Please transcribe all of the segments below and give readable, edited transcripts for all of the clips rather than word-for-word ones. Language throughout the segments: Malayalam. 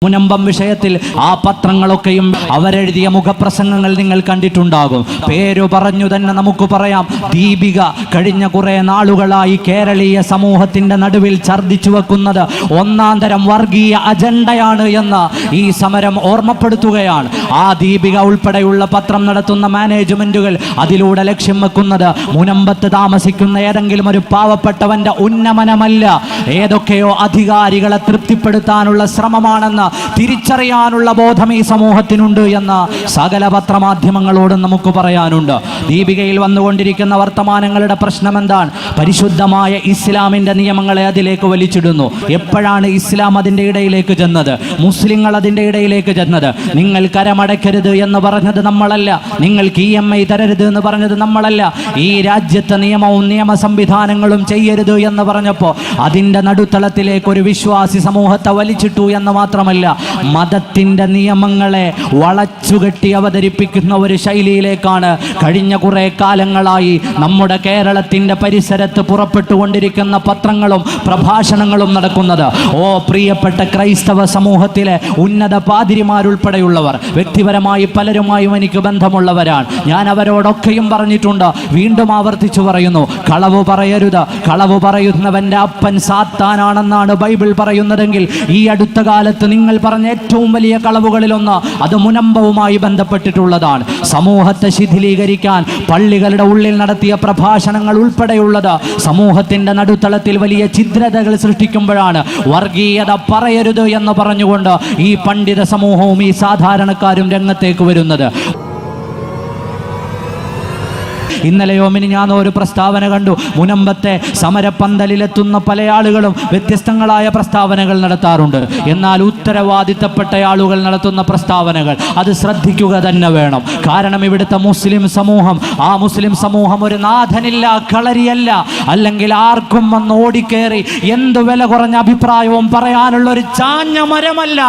മുനമ്പം വിഷയത്തിൽ ആ പത്രങ്ങളൊക്കെയും അവരെഴുതിയ മുഖപ്രസംഗങ്ങൾ നിങ്ങൾ കണ്ടിട്ടുണ്ടാകും. പേരു പറഞ്ഞു തന്നെ നമുക്ക് പറയാം. ദീപിക കഴിഞ്ഞ കുറെ നാളുകളായി കേരളീയ സമൂഹത്തിന്റെ നടുവിൽ ഛർദ്ദിച്ചു വെക്കുന്നത് ഒന്നാം തരം വർഗീയ അജണ്ടയാണ് എന്ന് ഈ സമരം ഓർമ്മപ്പെടുത്തുകയാണ്. ആ ദീപിക ഉൾപ്പെടെയുള്ള പത്രം നടത്തുന്ന മാനേജ്മെന്റുകൾ അതിലൂടെ ലക്ഷ്യം വെക്കുന്നത് മുനമ്പത്ത് താമസിക്കുന്ന ഏതെങ്കിലും ഒരു പാവപ്പെട്ടവന്റെ ഉന്നമനമല്ല, ഏതൊക്കെയോ അധികാരികളെ തൃപ്തിപ്പെടുത്താനുള്ള ശ്രമമാണെന്ന് തിരിച്ചറിയാനുള്ള ബോധം ഈ സമൂഹത്തിനുണ്ട് എന്ന് സകല പത്രമാധ്യമങ്ങളോടും നമുക്ക് പറയാനുണ്ട്. ദീപികയിൽ വന്നുകൊണ്ടിരിക്കുന്ന വർത്തമാനങ്ങളുടെ പ്രശ്നം എന്താണ്? പരിശുദ്ധമായ ഇസ്ലാമിന്റെ നിയമങ്ങളെ അതിലേക്ക് വലിച്ചിടുന്നു. എപ്പോഴാണ് ഇസ്ലാം അതിൻ്റെ ഇടയിലേക്ക് ചെന്നത്? മുസ്ലിങ്ങൾ അതിൻ്റെ ഇടയിലേക്ക് ചെന്നത്. നിങ്ങൾ കരമടയ്ക്കരുത് എന്ന് പറഞ്ഞത് നമ്മളല്ല, നിങ്ങൾക്ക് EMI തരരുത് എന്ന് പറഞ്ഞത് നമ്മളല്ല, ഈ രാജ്യത്തെ നിയമവും നിയമ സംവിധാനങ്ങളും ചെയ്യരുത് എന്ന് പറഞ്ഞപ്പോൾ അതിൻ്റെ നടുത്തളത്തിലേക്ക് ഒരു വിശ്വാസി സമൂഹത്തെ വലിച്ചിട്ടു എന്ന് മാത്രമല്ല, മതത്തിന്റെ നിയമങ്ങളെ വളച്ചുകെട്ടി അവതരിപ്പിക്കുന്ന ഒരു ശൈലിയിലേക്കാണ് കഴിഞ്ഞ കുറെ കാലങ്ങളായി നമ്മുടെ കേരളത്തിന്റെ പരിസരത്ത് പുറപ്പെട്ടുകൊണ്ടിരിക്കുന്ന പത്രങ്ങളും പ്രഭാഷണങ്ങളും നടക്കുന്നത്. ഓ പ്രിയപ്പെട്ട ക്രൈസ്തവ സമൂഹത്തിലെ ഉന്നത പാതിരിമാരുൾപ്പെടെയുള്ളവർ, വ്യക്തിപരമായി പലരുമായും എനിക്ക് ബന്ധമുള്ളവരാണ്. ഞാൻ അവരോടൊക്കെയും പറഞ്ഞിട്ടുണ്ട്, വീണ്ടും ആവർത്തിച്ചു പറയുന്നു, കളവ് പറയരുത്. കളവ് പറയുന്നവന്റെ അപ്പൻ സാത്താനാണെന്നാണ് ബൈബിൾ പറയുന്നതെങ്കിൽ ഈ അടുത്ത കാലത്ത് നിങ്ങൾ പറഞ്ഞ ഏറ്റവും വലിയ കളവുകളിലൊന്ന് അത് മുനമ്പവുമായി ബന്ധപ്പെട്ടിട്ടുള്ളതാണ്. സമൂഹത്തെ ശിഥിലീകരിക്കാൻ പള്ളികളുടെ ഉള്ളിൽ നടത്തിയ പ്രഭാഷണങ്ങൾ ഉൾപ്പെടെയുള്ളത് സമൂഹത്തിന്റെ നടുത്തളത്തിൽ വലിയ ഛിദ്രതകൾ സൃഷ്ടിക്കുമ്പോഴാണ് വർഗീയത പറയരുത് എന്ന് പറഞ്ഞുകൊണ്ട് ഈ പണ്ഡിത സമൂഹവും ഈ സാധാരണക്കാരും രംഗത്തേക്ക് വരുന്നത്. ഇന്നലെയോ മിനിഞ്ഞാന്നോ ഒരു പ്രസ്താവന കണ്ടു. മുനമ്പത്തെ സമരപ്പന്തലിലെത്തുന്ന പല ആളുകളും വ്യത്യസ്തങ്ങളായ പ്രസ്താവനകൾ നടത്താറുണ്ട്. എന്നാൽ ഉത്തരവാദിത്തപ്പെട്ട ആളുകൾ നടത്തുന്ന പ്രസ്താവനകൾ അത് ശ്രദ്ധിക്കുക തന്നെ വേണം. കാരണം ഇവിടുത്തെ മുസ്ലിം സമൂഹം, ആ മുസ്ലിം സമൂഹം ഒരു നാഥനില്ല, കളരിയല്ല, അല്ലെങ്കിൽ ആർക്കും വന്ന് ഓടിക്കേറി എന്ത് വില കുറഞ്ഞ അഭിപ്രായവും പറയാനുള്ള ഒരു ചാഞ്ഞ മരമല്ല.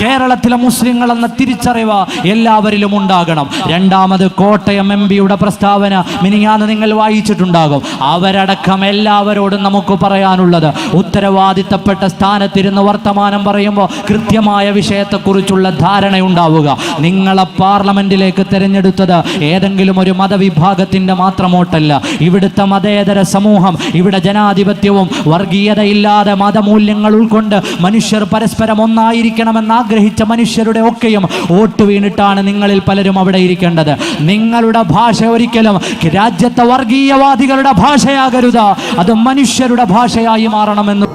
കേരളത്തിലെ മുസ്ലിങ്ങൾ എന്ന തിരിച്ചറിവ് എല്ലാവരിലും ഉണ്ടാകണം. രണ്ടാമത് കോട്ടയം MP-യുടെ പ്രസ്താവന മിനിഞ്ഞാന്ന് നിങ്ങൾ വായിച്ചിട്ടുണ്ടാകും. അവരടക്കം എല്ലാവരോടും നമുക്ക് പറയാനുള്ളത്, ഉത്തരവാദിത്തപ്പെട്ട സ്ഥാനത്തിരുന്ന് വർത്തമാനം പറയുമ്പോൾ കൃത്യമായ വിഷയത്തെക്കുറിച്ചുള്ള ധാരണയുണ്ടാവുക. നിങ്ങളെ പാർലമെന്റിലേക്ക് തിരഞ്ഞെടുത്തത് ഏതെങ്കിലും ഒരു മതവിഭാഗത്തിന്റെ മാത്രം വോട്ടല്ല. ഇവിടുത്തെ മതേതര സമൂഹം, ഇവിടെ ജനാധിപത്യവും വർഗീയതയില്ലാതെ മതമൂല്യങ്ങൾ ഉൾക്കൊണ്ട് മനുഷ്യർ പരസ്പരം ഒന്നായിരിക്കണമെന്ന് ആഗ്രഹിച്ച മനുഷ്യരുടെ ഒക്കെയും വോട്ട് വീണിട്ടാണ് നിങ്ങളിൽ പലരും അവിടെ ഇരിക്കേണ്ടത്. നിങ്ങളുടെ ഭാഷ ഒരിക്കലും രാജ്യത്തെ വർഗീയവാദികളുടെ ഭാഷയാകരുത്, അത് മനുഷ്യരുടെ ഭാഷയായി മാറണമെന്ന്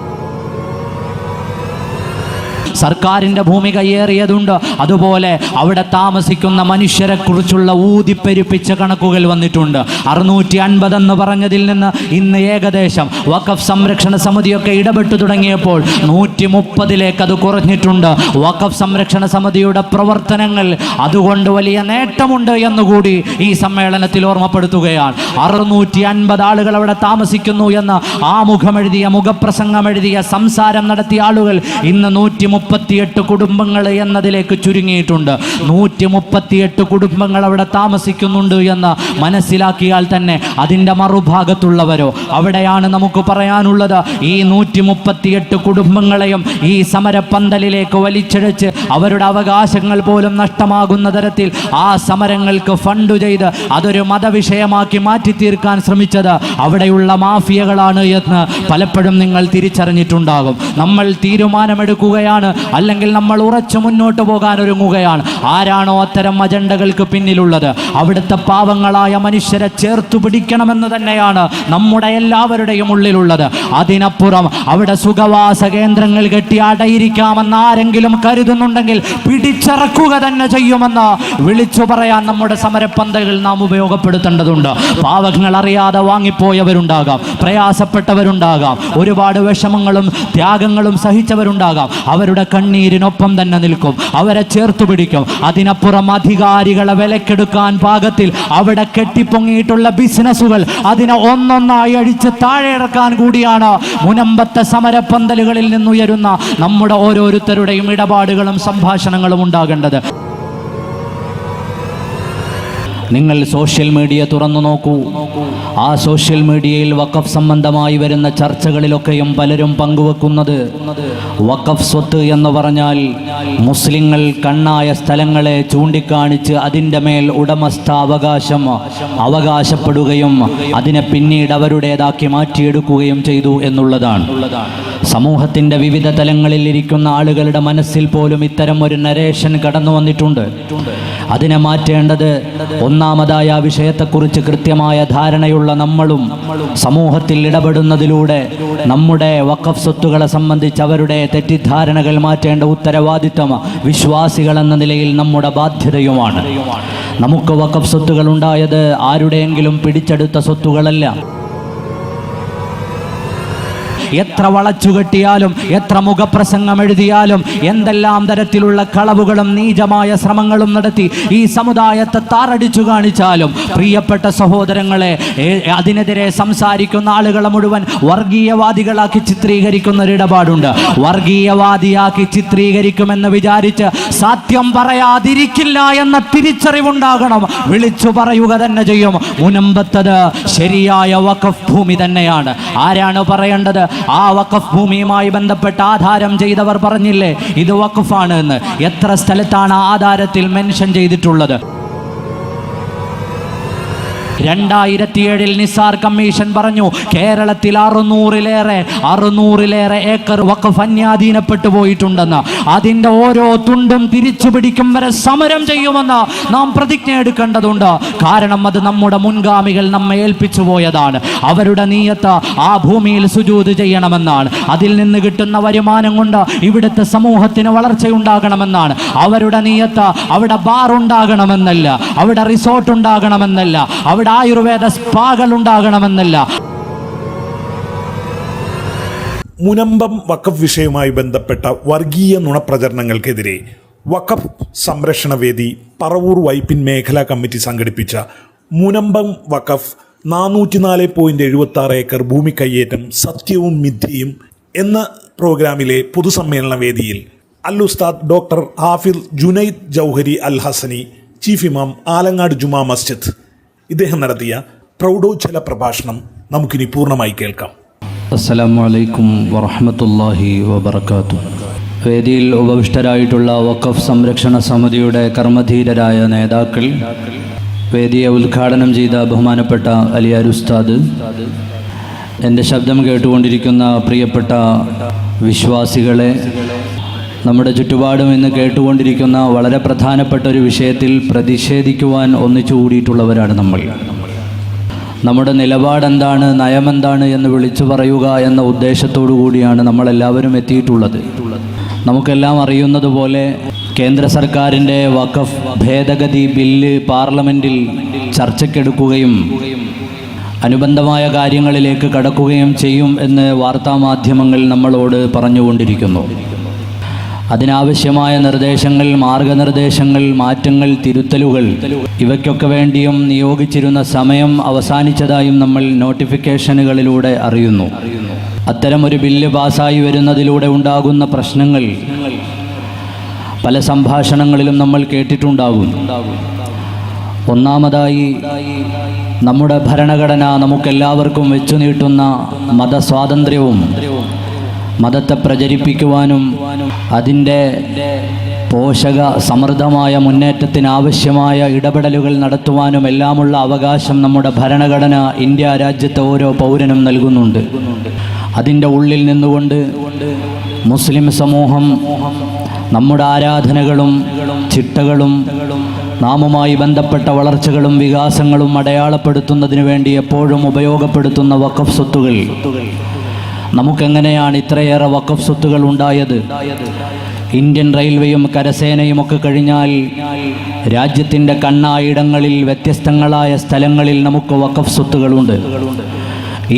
സർക്കാരിൻ്റെ ഭൂമി കയ്യേറിയതുണ്ട്. അതുപോലെ അവിടെ താമസിക്കുന്ന മനുഷ്യരെ കുറിച്ചുള്ള ഊതിപ്പെരുപ്പിച്ച കണക്കുകൾ വന്നിട്ടുണ്ട്. 650 എന്ന് പറഞ്ഞതിൽ നിന്ന് ഇന്ന് ഏകദേശം വഖഫ് സംരക്ഷണ സമിതിയൊക്കെ ഇടപെട്ടു തുടങ്ങിയപ്പോൾ 130 അത് കുറഞ്ഞിട്ടുണ്ട്. വഖഫ് സംരക്ഷണ സമിതിയുടെ പ്രവർത്തനങ്ങൾ അതുകൊണ്ട് വലിയ നേട്ടമുണ്ട് എന്നുകൂടി ഈ സമ്മേളനത്തിൽ ഓർമ്മപ്പെടുത്തുകയാണ്. 650 ആളുകൾ അവിടെ താമസിക്കുന്നു എന്ന് ആമുഖമെഴുതിയ, മുഖപ്രസംഗമെഴുതിയ, സംസാരം നടത്തിയ ആളുകൾ ഇന്ന് 138 കുടുംബങ്ങൾ എന്നതിലേക്ക് ചുരുങ്ങിയിട്ടുണ്ട്. 138 കുടുംബങ്ങൾ അവിടെ താമസിക്കുന്നുണ്ട് എന്ന് മനസ്സിലാക്കിയാൽ തന്നെ അതിൻ്റെ മറുഭാഗത്തുള്ളവരോ, അവിടെയാണ് നമുക്ക് പറയാനുള്ളത്. ഈ 138 കുടുംബങ്ങളെയും ഈ സമരപ്പന്തലിലേക്ക് വലിച്ചിഴച്ച് അവരുടെ അവകാശങ്ങൾ പോലും നഷ്ടമാകുന്ന തരത്തിൽ ആ സമരങ്ങൾക്ക് ഫണ്ട് ചെയ്ത് അതൊരു മതവിഷയമാക്കി മാറ്റി തീർക്കാൻ ശ്രമിച്ചത് അവിടെയുള്ള മാഫിയകളാണ് എന്ന് പലപ്പോഴും നിങ്ങൾ തിരിച്ചറിഞ്ഞിട്ടുണ്ടാകും. നമ്മൾ തീരുമാനമെടുക്കുകയാണ്, അല്ലെങ്കിൽ നമ്മൾ ഉറച്ചു മുന്നോട്ട് പോകാൻ ഒരുങ്ങുകയാണ്. ആരാണോ അത്തരം അജണ്ടകൾക്ക് പിന്നിലുള്ളത്, അവിടുത്തെ പാവങ്ങളായ മനുഷ്യരെ ചേർത്തു പിടിക്കണമെന്ന് തന്നെയാണ് നമ്മുടെ എല്ലാവരുടെയും ഉള്ളിലുള്ളത്. അതിനപ്പുറം അവിടെ സുഖവാസ കേന്ദ്രങ്ങൾ കെട്ടി അടയിരിക്കാമെന്ന് ആരെങ്കിലും കരുതുന്നുണ്ടെങ്കിൽ പിടിച്ചിറക്കുക തന്നെ ചെയ്യുമെന്ന് വിളിച്ചു പറയാൻ നമ്മുടെ സമരപ്പന്തകൾ നാം ഉപയോഗപ്പെടുത്തേണ്ടതുണ്ട്. പാവങ്ങൾ അറിയാതെ വാങ്ങിപ്പോയവരുണ്ടാകാം, പ്രയാസപ്പെട്ടവരുണ്ടാകാം, ഒരുപാട് വിഷമങ്ങളും ത്യാഗങ്ങളും സഹിച്ചവരുണ്ടാകാം. അവരുടെ കണ്ണീരിനൊപ്പം തന്നെ നിൽക്കും, അവരെ ചേർത്തു പിടിക്കും. അതിനപ്പുറം അധികാരികളെ വിലക്കെടുക്കാൻ പാകത്തിൽ അവിടെ കെട്ടിപ്പൊങ്ങിയിട്ടുള്ള ബിസിനസ്സുകൾ അതിനെ ഒന്നൊന്നായി അഴിച്ച് താഴെ ഇറക്കാൻ കൂടിയാണ് മുനമ്പത്തെ സമരപ്പന്തലുകളിൽ നിന്നുയരുന്ന നമ്മുടെ ഓരോരുത്തരുടെയും ഇടപാടുകളും സംഭാഷണങ്ങളും ഉണ്ടാകേണ്ടത്. നിങ്ങൾ സോഷ്യൽ മീഡിയ തുറന്നു നോക്കൂ. ആ സോഷ്യൽ മീഡിയയിൽ വഖഫ് സംബന്ധമായി വരുന്ന ചർച്ചകളിലൊക്കെയും പലരും പങ്കുവെക്കുന്നത് വഖഫ് സ്വത്ത് എന്ന് പറഞ്ഞാൽ മുസ്ലിങ്ങൾ കണ്ണായ സ്ഥലങ്ങളെ ചൂണ്ടിക്കാണിച്ച് അതിൻ്റെ മേൽ അവകാശപ്പെടുകയും അതിനെ പിന്നീട് അവരുടേതാക്കി മാറ്റിയെടുക്കുകയും ചെയ്തു എന്നുള്ളതാണ്. സമൂഹത്തിൻ്റെ വിവിധ തലങ്ങളിൽ ഇരിക്കുന്ന ആളുകളുടെ മനസ്സിൽ പോലും ഇത്തരം ഒരു നരേഷൻ കടന്നു വന്നിട്ടുണ്ട്. അതിനെ മാറ്റേണ്ടത് ഒന്നാമതായ ആ വിഷയത്തെക്കുറിച്ച് കൃത്യമായ ധാരണയുള്ള നമ്മളും സമൂഹത്തിൽ ഇടപെടുന്നതിലൂടെ നമ്മുടെ വഖഫ് സ്വത്തുക്കളെ സംബന്ധിച്ച് അവരുടെ തെറ്റിദ്ധാരണകൾ മാറ്റേണ്ട ഉത്തരവാദിത്വം വിശ്വാസികൾ എന്ന നിലയിൽ നമ്മുടെ ബാധ്യതയുമാണ്. നമുക്ക് വഖഫ് സ്വത്തുകൾ ഉണ്ടായത് ആരുടെയെങ്കിലും പിടിച്ചെടുത്ത സ്വത്തുകളല്ല. എത്ര വളച്ചുകെട്ടിയാലും എത്ര മുഖപ്രസംഗം എഴുതിയാലും എന്തെല്ലാം തരത്തിലുള്ള കളവുകളും നീചമായ ശ്രമങ്ങളും നടത്തി ഈ സമുദായത്തെ താറടിച്ചു കാണിച്ചാലും പ്രിയപ്പെട്ട സഹോദരങ്ങളെ, അതിനെതിരെ സംസാരിക്കുന്ന ആളുകളെ മുഴുവൻ വർഗീയവാദികളാക്കി ചിത്രീകരിക്കുന്ന ഒരു ഇടപാടുണ്ട്. വർഗീയവാദിയാക്കി ചിത്രീകരിക്കുമെന്ന് വിചാരിച്ച് സത്യം പറയാതിരിക്കില്ല എന്ന തിരിച്ചറിവുണ്ടാകണം. വിളിച്ചു പറയുക തന്നെ ചെയ്യും. മുനമ്പത്തത് ശരിയായ വഖഫ് ഭൂമി തന്നെയാണ്. ആരാണ് പറയേണ്ടത്? ആ വഖഫ് ഭൂമിയുമായി ബന്ധപ്പെട്ട് ആധാരം ചെയ്തവർ പറഞ്ഞില്ലേ ഇത് വഖഫാണ് എന്ന്. എത്ര സ്ഥലത്താണ് ആധാരത്തിൽ മെൻഷൻ ചെയ്തിട്ടുള്ളത്? 2007 നിസാർ കമ്മീഷൻ പറഞ്ഞു കേരളത്തിൽ 600-ലേറെ ഏക്കർ വഖഫ് അന്യാധീനപ്പെട്ടു പോയിട്ടുണ്ടെന്ന്. അതിൻ്റെ ഓരോ തുണ്ടും തിരിച്ചു പിടിക്കും വരെ സമരം ചെയ്യുമെന്ന് നാം പ്രതിജ്ഞ എടുക്കേണ്ടതുണ്ട്. കാരണം അത് നമ്മുടെ മുൻഗാമികൾ നമ്മെ ഏൽപ്പിച്ചു പോയതാണ്. അവരുടെ നീയത്ത് ആ ഭൂമിയിൽ സുജൂദ് ചെയ്യണമെന്നാണ്. അതിൽ നിന്ന് കിട്ടുന്ന വരുമാനം കൊണ്ട് ഇവിടുത്തെ സമൂഹത്തിന് വളർച്ചയുണ്ടാകണമെന്നാണ്. അവരുടെ നീയത്ത് അവിടെ ബാർ ഉണ്ടാകണമെന്നല്ല, അവിടെ റിസോർട്ട് ഉണ്ടാകണമെന്നല്ല, അവിടെ ആയുർവേദ സ്പാകൾ ഉണ്ടാകണമെന്നല്ല. മുനമ്പം വഖഫ് വിഷയവുമായി ബന്ധപ്പെട്ട വർഗീയ നുണപ്രചരണങ്ങൾക്കെതിരെ വഖഫ് സംരക്ഷണ വേദി പറവൂർ വൈപ്പിൻ മേഖലാ കമ്മിറ്റി സംഘടിപ്പിച്ച മുനമ്പം വഖഫ് 404.76 ഏക്കർ ഭൂമി കയ്യേറ്റം സത്യവും മിഥ്യയും എന്ന പ്രോഗ്രാമിലെ പൊതുസമ്മേളന വേദിയിൽ അൽ ഉസ്താദ് ഡോക്ടർ ഹാഫിദ് ജുനൈദ് ജൗഹരി അൽ ഹസനി, ചീഫ് ഇമാം, ആലങ്ങാട് ജുമാ മസ്ജിദ്, ഇദ്ദേഹം നടത്തിയ പ്രൗഢോജ്വല പ്രഭാഷണം നമുക്കിനി പൂർണ്ണമായി കേൾക്കാം. അസ്സലാമു അലൈക്കും വറഹ്മത്തുള്ളാഹി വബറകാതുഹു. വേദിയിൽ ഉപവിഷ്ടരായിട്ടുള്ള വഖഫ് സംരക്ഷണ സമിതിയുടെ കർമ്മധീരരായ നേതാക്കൾ, വേദിയെ ഉദ്ഘാടനം ചെയ്ത ബഹുമാനപ്പെട്ട അലിയാർ ഉസ്താദ്, എൻ്റെ ശബ്ദം കേട്ടുകൊണ്ടിരിക്കുന്ന പ്രിയപ്പെട്ട വിശ്വാസികളെ, നമ്മുടെ ചുറ്റുപാടും ഇന്ന് കേട്ടുകൊണ്ടിരിക്കുന്ന വളരെ പ്രധാനപ്പെട്ട ഒരു വിഷയത്തിൽ പ്രതിഷേധിക്കുവാൻ ഒന്നിച്ചു കൂടിയിട്ടുള്ളവരാണ് നമ്മൾ. നമ്മുടെ നിലപാടെന്താണ്, നയമെന്താണ് എന്ന് വിളിച്ചു പറയുക എന്ന ഉദ്ദേശത്തോടു കൂടിയാണ് നമ്മളെല്ലാവരും എത്തിയിട്ടുള്ളത്. നമുക്കെല്ലാം അറിയുന്നത് പോലെ കേന്ദ്ര സർക്കാരിൻ്റെ വഖഫ് ഭേദഗതി ബില്ല് പാർലമെൻറ്റിൽ ചർച്ചയ്ക്കെടുക്കുകയും അനുബന്ധമായ കാര്യങ്ങളിലേക്ക് കടക്കുകയും ചെയ്യും എന്ന് വാർത്താമാധ്യമങ്ങൾ നമ്മളോട് പറഞ്ഞുകൊണ്ടിരിക്കുന്നു. അതിനാവശ്യമായ നിർദ്ദേശങ്ങൾ, മാർഗനിർദ്ദേശങ്ങൾ, മാറ്റങ്ങൾ, തിരുത്തലുകൾ ഇവയ്ക്കൊക്കെ വേണ്ടിയും നിയോഗിച്ചിരുന്ന സമയം അവസാനിച്ചതായും നമ്മൾ നോട്ടിഫിക്കേഷനുകളിലൂടെ അറിയുന്നു. അത്തരമൊരു ബില്ല് പാസ്സായി വരുന്നതിലൂടെ ഉണ്ടാകുന്ന പ്രശ്നങ്ങൾ പല സംഭാഷണങ്ങളിലും നമ്മൾ കേട്ടിട്ടുണ്ടാകും. ഒന്നാമതായി, നമ്മുടെ ഭരണഘടന നമുക്കെല്ലാവർക്കും വെച്ചു നീട്ടുന്ന മതസ്വാതന്ത്ര്യവും മതത്തെ പ്രചരിപ്പിക്കുവാനും അതിൻ്റെ പോഷക സമൃദ്ധമായ മുന്നേറ്റത്തിനാവശ്യമായ ഇടപെടലുകൾ നടത്തുവാനും എല്ലാമുള്ള അവകാശം നമ്മുടെ ഭരണഘടന ഇന്ത്യ രാജ്യത്തെ ഓരോ പൗരനും നൽകുന്നുണ്ട്. അതിൻ്റെ ഉള്ളിൽ നിന്നുകൊണ്ട് മുസ്ലിം സമൂഹം നമ്മുടെ ആരാധനകളും ചിട്ടകളും നാമുമായി ബന്ധപ്പെട്ട വളർച്ചകളും വികാസങ്ങളും അടയാളപ്പെടുത്തുന്നതിന് വേണ്ടി എപ്പോഴും ഉപയോഗപ്പെടുത്തുന്ന വഖഫ് സ്വത്തുകൾ, നമുക്കെങ്ങനെയാണ് ഇത്രയേറെ വഖഫ് സ്വത്തുകൾ ഉണ്ടായത്? ഇന്ത്യൻ റെയിൽവേയും കരസേനയും ഒക്കെ കഴിഞ്ഞാൽ രാജ്യത്തിൻ്റെ കണ്ണായിടങ്ങളിൽ വ്യത്യസ്തങ്ങളായ സ്ഥലങ്ങളിൽ നമുക്ക് വഖഫ് സ്വത്തുകളുണ്ട്.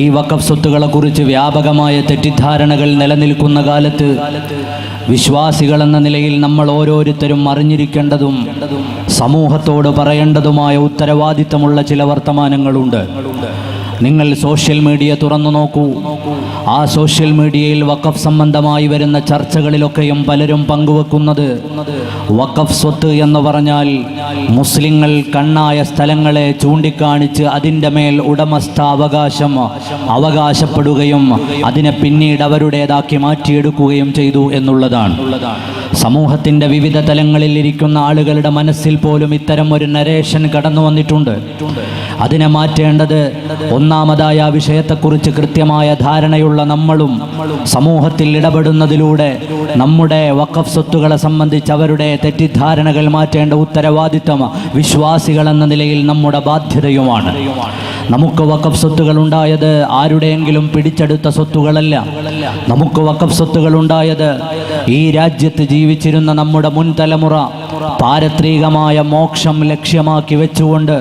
ഈ വഖഫ് സ്വത്തുകളെക്കുറിച്ച് വ്യാപകമായ തെറ്റിദ്ധാരണകൾ നിലനിൽക്കുന്ന കാലത്ത് വിശ്വാസികളെന്ന നിലയിൽ നമ്മൾ ഓരോരുത്തരും അറിഞ്ഞിരിക്കേണ്ടതും സമൂഹത്തോട് പറയേണ്ടതുമായ ഉത്തരവാദിത്തമുള്ള ചില വർത്തമാനങ്ങളുണ്ട്. നിങ്ങൾ സോഷ്യൽ മീഡിയ തുറന്നു നോക്കൂ. ആ സോഷ്യൽ മീഡിയയിൽ വഖഫ് സംബന്ധമായി വരുന്ന ചർച്ചകളിലൊക്കെയും പലരും പങ്കുവെക്കുന്നത് വഖഫ് സ്വത്ത് എന്ന് പറഞ്ഞാൽ മുസ്ലിങ്ങൾ കണ്ണായ സ്ഥലങ്ങളെ ചൂണ്ടിക്കാണിച്ച് അതിൻ്റെ മേൽ അവകാശപ്പെടുകയും അതിനെ പിന്നീട് അവരുടേതാക്കി മാറ്റിയെടുക്കുകയും ചെയ്തു എന്നുള്ളതാണ്. സമൂഹത്തിൻ്റെ വിവിധ തലങ്ങളിൽ ഇരിക്കുന്ന ആളുകളുടെ മനസ്സിൽ പോലും ഇത്തരം ഒരു നരേഷൻ കടന്നു വന്നിട്ടുണ്ട്. അതിനെ മാറ്റേണ്ടത് ഒന്നാമതായ ആ വിഷയത്തെക്കുറിച്ച് കൃത്യമായ ധാരണയുള്ള നമ്മളും സമൂഹത്തിൽ ഇടപെടുന്നതിലൂടെ നമ്മുടെ വഖഫ് സ്വത്തുകളെ സംബന്ധിച്ച് അവരുടെ തെറ്റിദ്ധാരണകൾ മാറ്റേണ്ട ഉത്തരവാദിത്തം വിശ്വാസികൾ എന്ന നിലയിൽ നമ്മുടെ ബാധ്യതയുമാണ്. നമുക്ക് വഖഫ് സ്വത്തുകൾ ഉണ്ടായത് ആരുടെയെങ്കിലും പിടിച്ചെടുത്ത സ്വത്തുകളല്ല. നമുക്ക് വഖഫ് സ്വത്തുകൾ ഉണ്ടായത് ഈ രാജ്യത്ത് ജീവിച്ചിരുന്ന നമ്മുടെ മുൻ തലമുറ പാരത്രികമായ മോക്ഷം ലക്ഷ്യമാക്കി വെച്ചുകൊണ്ട്